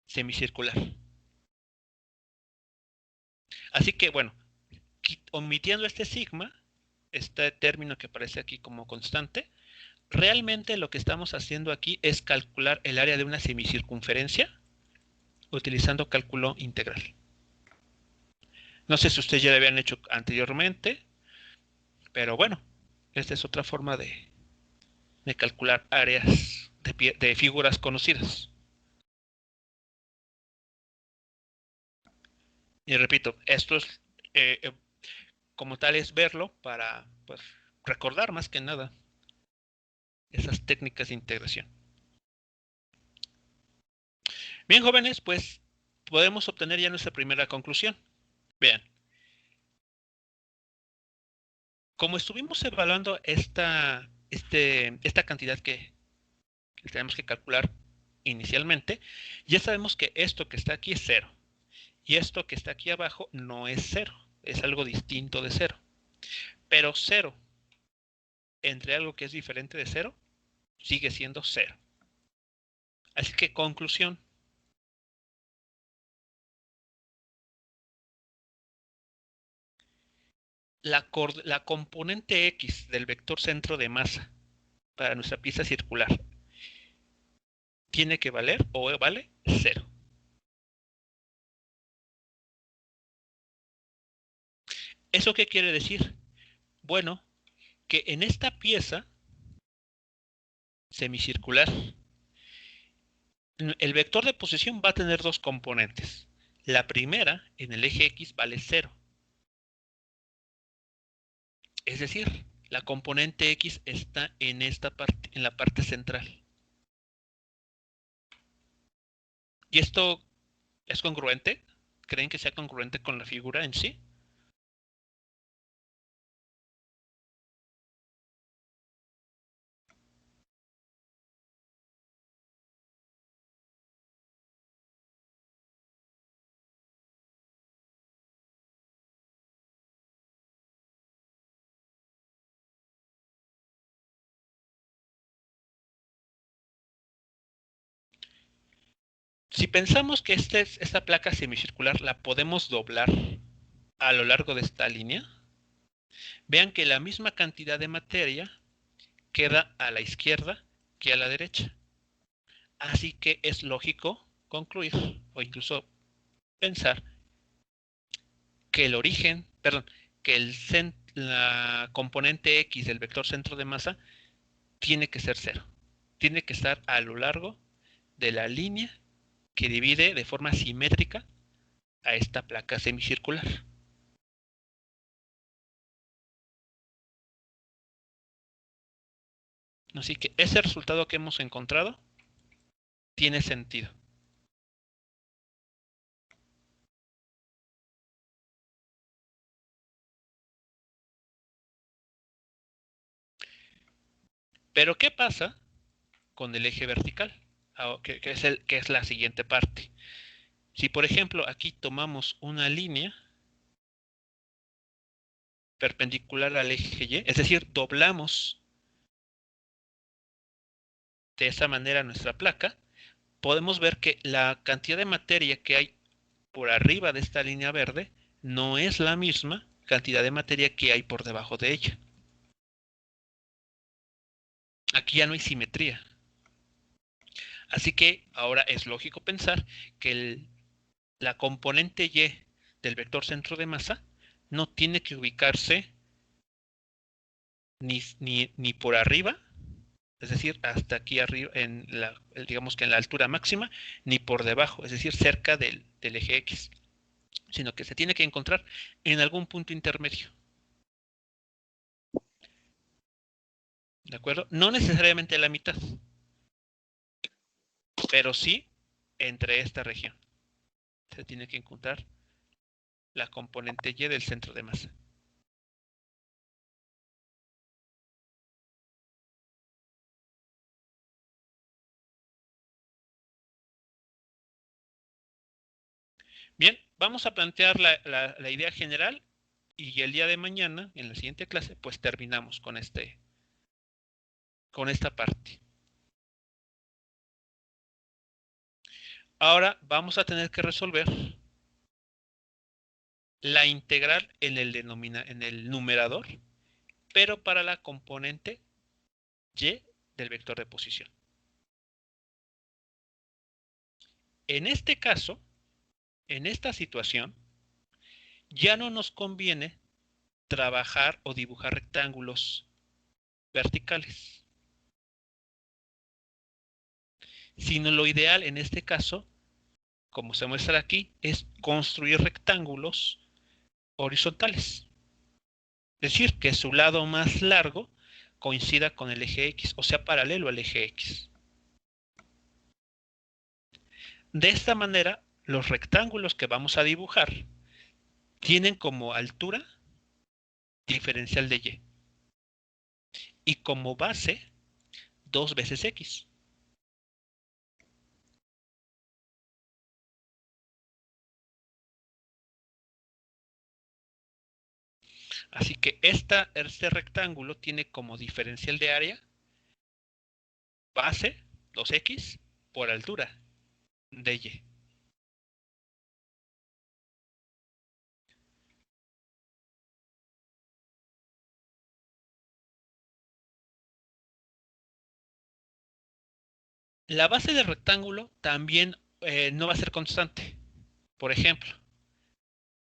semicircular. Así que bueno, omitiendo este sigma, este término que aparece aquí como constante, realmente lo que estamos haciendo aquí es calcular el área de una semicircunferencia utilizando cálculo integral. No sé si ustedes ya lo habían hecho anteriormente, pero bueno, esta es otra forma de calcular áreas de figuras conocidas. Y repito, esto es como tal es verlo para pues, recordar más que nada esas técnicas de integración. Bien, jóvenes, pues podemos obtener ya nuestra primera conclusión. Vean. Como estuvimos evaluando esta cantidad que tenemos que calcular inicialmente, ya sabemos que esto que está aquí es 0. Y esto que está aquí abajo no es 0. Es algo distinto de 0. Pero 0 entre algo que es diferente de 0 sigue siendo 0. Así que conclusión. La componente X del vector centro de masa para nuestra pieza circular tiene que valer o vale 0. ¿Eso qué quiere decir? Bueno, que en esta pieza semicircular el vector de posición va a tener dos componentes. La primera, en el eje X, vale 0. Es decir, la componente X está en esta parte, en la parte central. ¿Y esto es congruente? ¿Creen que sea congruente con la figura en sí? Si pensamos que esta placa semicircular la podemos doblar a lo largo de esta línea, vean que la misma cantidad de materia queda a la izquierda que a la derecha. Así que es lógico concluir o incluso pensar que el origen, perdón, que la componente X del vector centro de masa tiene que ser 0. Tiene que estar a lo largo de la línea que divide de forma simétrica a esta placa semicircular. Así que ese resultado que hemos encontrado tiene sentido. Pero ¿qué pasa con el eje vertical? Que es la siguiente parte. Si por ejemplo aquí tomamos una línea perpendicular al eje Y, es decir, doblamos de esa manera nuestra placa, podemos ver que la cantidad de materia que hay por arriba de esta línea verde no es la misma cantidad de materia que hay por debajo de ella. Aquí ya no hay simetría. Así que ahora es lógico pensar que la componente Y del vector centro de masa no tiene que ubicarse ni por arriba, es decir, hasta aquí arriba, digamos que en la altura máxima, ni por debajo, es decir, cerca del eje X, sino que se tiene que encontrar en algún punto intermedio. ¿De acuerdo? No necesariamente a la mitad, pero sí entre esta región. Se tiene que encontrar la componente Y del centro de masa. Bien, vamos a plantear la idea general y el día de mañana, en la siguiente clase, pues terminamos con esta parte. Ahora vamos a tener que resolver la integral en el numerador, pero para la componente Y del vector de posición. En este caso, en esta situación, ya no nos conviene trabajar o dibujar rectángulos verticales, sino lo ideal en este caso, como se muestra aquí, es construir rectángulos horizontales. Es decir, que su lado más largo coincida con el eje X, o sea, paralelo al eje X. De esta manera, los rectángulos que vamos a dibujar tienen como altura diferencial de y. Y como base, 2 veces x. Así que este rectángulo tiene como diferencial de área base 2x por altura de y. La base del rectángulo también no va a ser constante. Por ejemplo,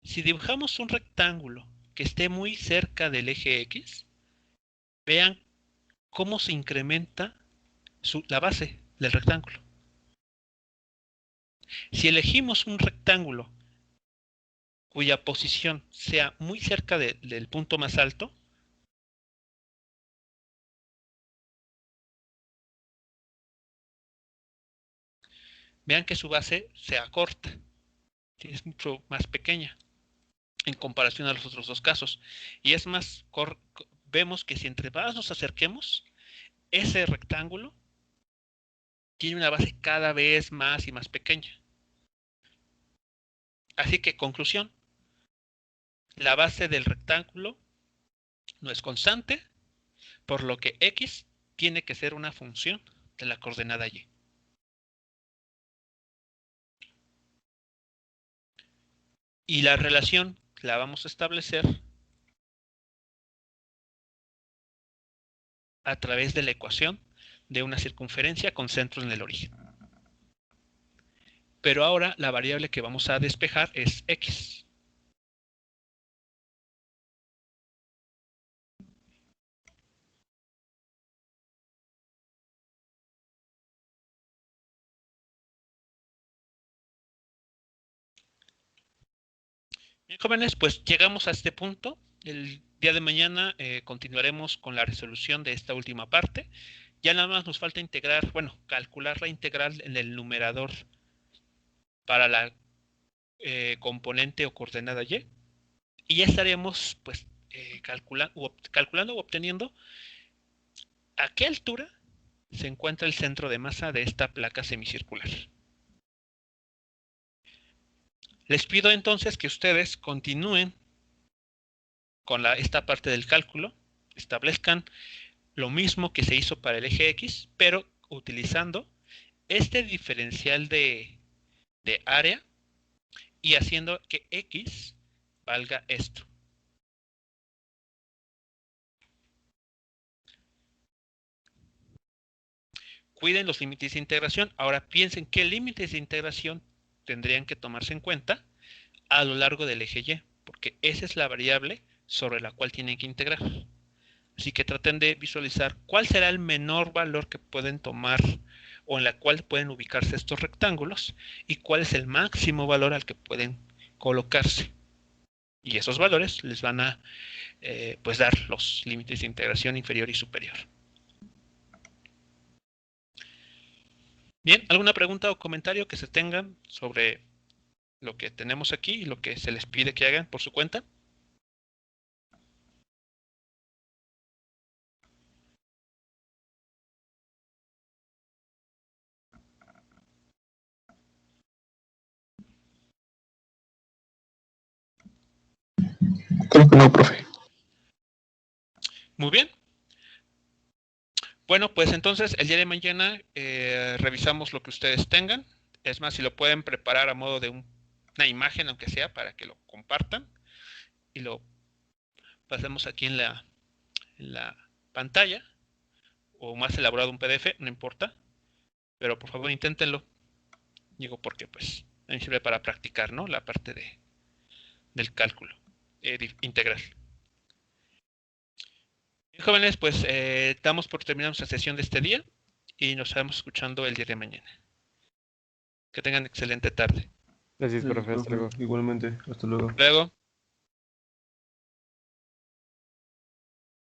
si dibujamos un rectángulo que esté muy cerca del eje X, vean cómo se incrementa la base del rectángulo. Si elegimos un rectángulo cuya posición sea muy cerca del punto más alto, vean que su base se acorta, es mucho más pequeña en comparación a los otros dos casos. Y es más, vemos que si entre más nos acerquemos, ese rectángulo tiene una base cada vez más y más pequeña. Así que, conclusión, la base del rectángulo no es constante, por lo que x tiene que ser una función de la coordenada y. Y la relación la vamos a establecer a través de la ecuación de una circunferencia con centro en el origen. Pero ahora la variable que vamos a despejar es x. Bien, jóvenes, pues llegamos a este punto. El día de mañana continuaremos con la resolución de esta última parte. Ya nada más nos falta integrar, bueno, calcular la integral en el numerador para la componente o coordenada y. Y ya estaremos pues calculando o obteniendo a qué altura se encuentra el centro de masa de esta placa semicircular. Les pido entonces que ustedes continúen con esta parte del cálculo, establezcan lo mismo que se hizo para el eje X, pero utilizando este diferencial de área y haciendo que X valga esto. Cuiden los límites de integración. Ahora piensen qué límites de integración tendrían que tomarse en cuenta a lo largo del eje Y, porque esa es la variable sobre la cual tienen que integrar. Así que traten de visualizar cuál será el menor valor que pueden tomar o en la cual pueden ubicarse estos rectángulos y cuál es el máximo valor al que pueden colocarse. Y esos valores les van a pues dar los límites de integración inferior y superior. Bien, ¿alguna pregunta o comentario que se tengan sobre lo que tenemos aquí y lo que se les pide que hagan por su cuenta? Creo que no, profe. Muy bien. Bueno, pues entonces el día de mañana revisamos lo que ustedes tengan. Es más, si lo pueden preparar a modo de una imagen, aunque sea, para que lo compartan y lo pasemos aquí en la pantalla, o más elaborado un PDF, no importa, pero por favor inténtenlo. Digo porque pues a mí sirve para practicar, ¿no? La parte del cálculo integral. Bien, jóvenes, pues damos por terminada nuestra sesión de este día y nos estaremos escuchando el día de mañana. Que tengan excelente tarde. Gracias, profe. Hasta luego. Igualmente, hasta luego. Luego.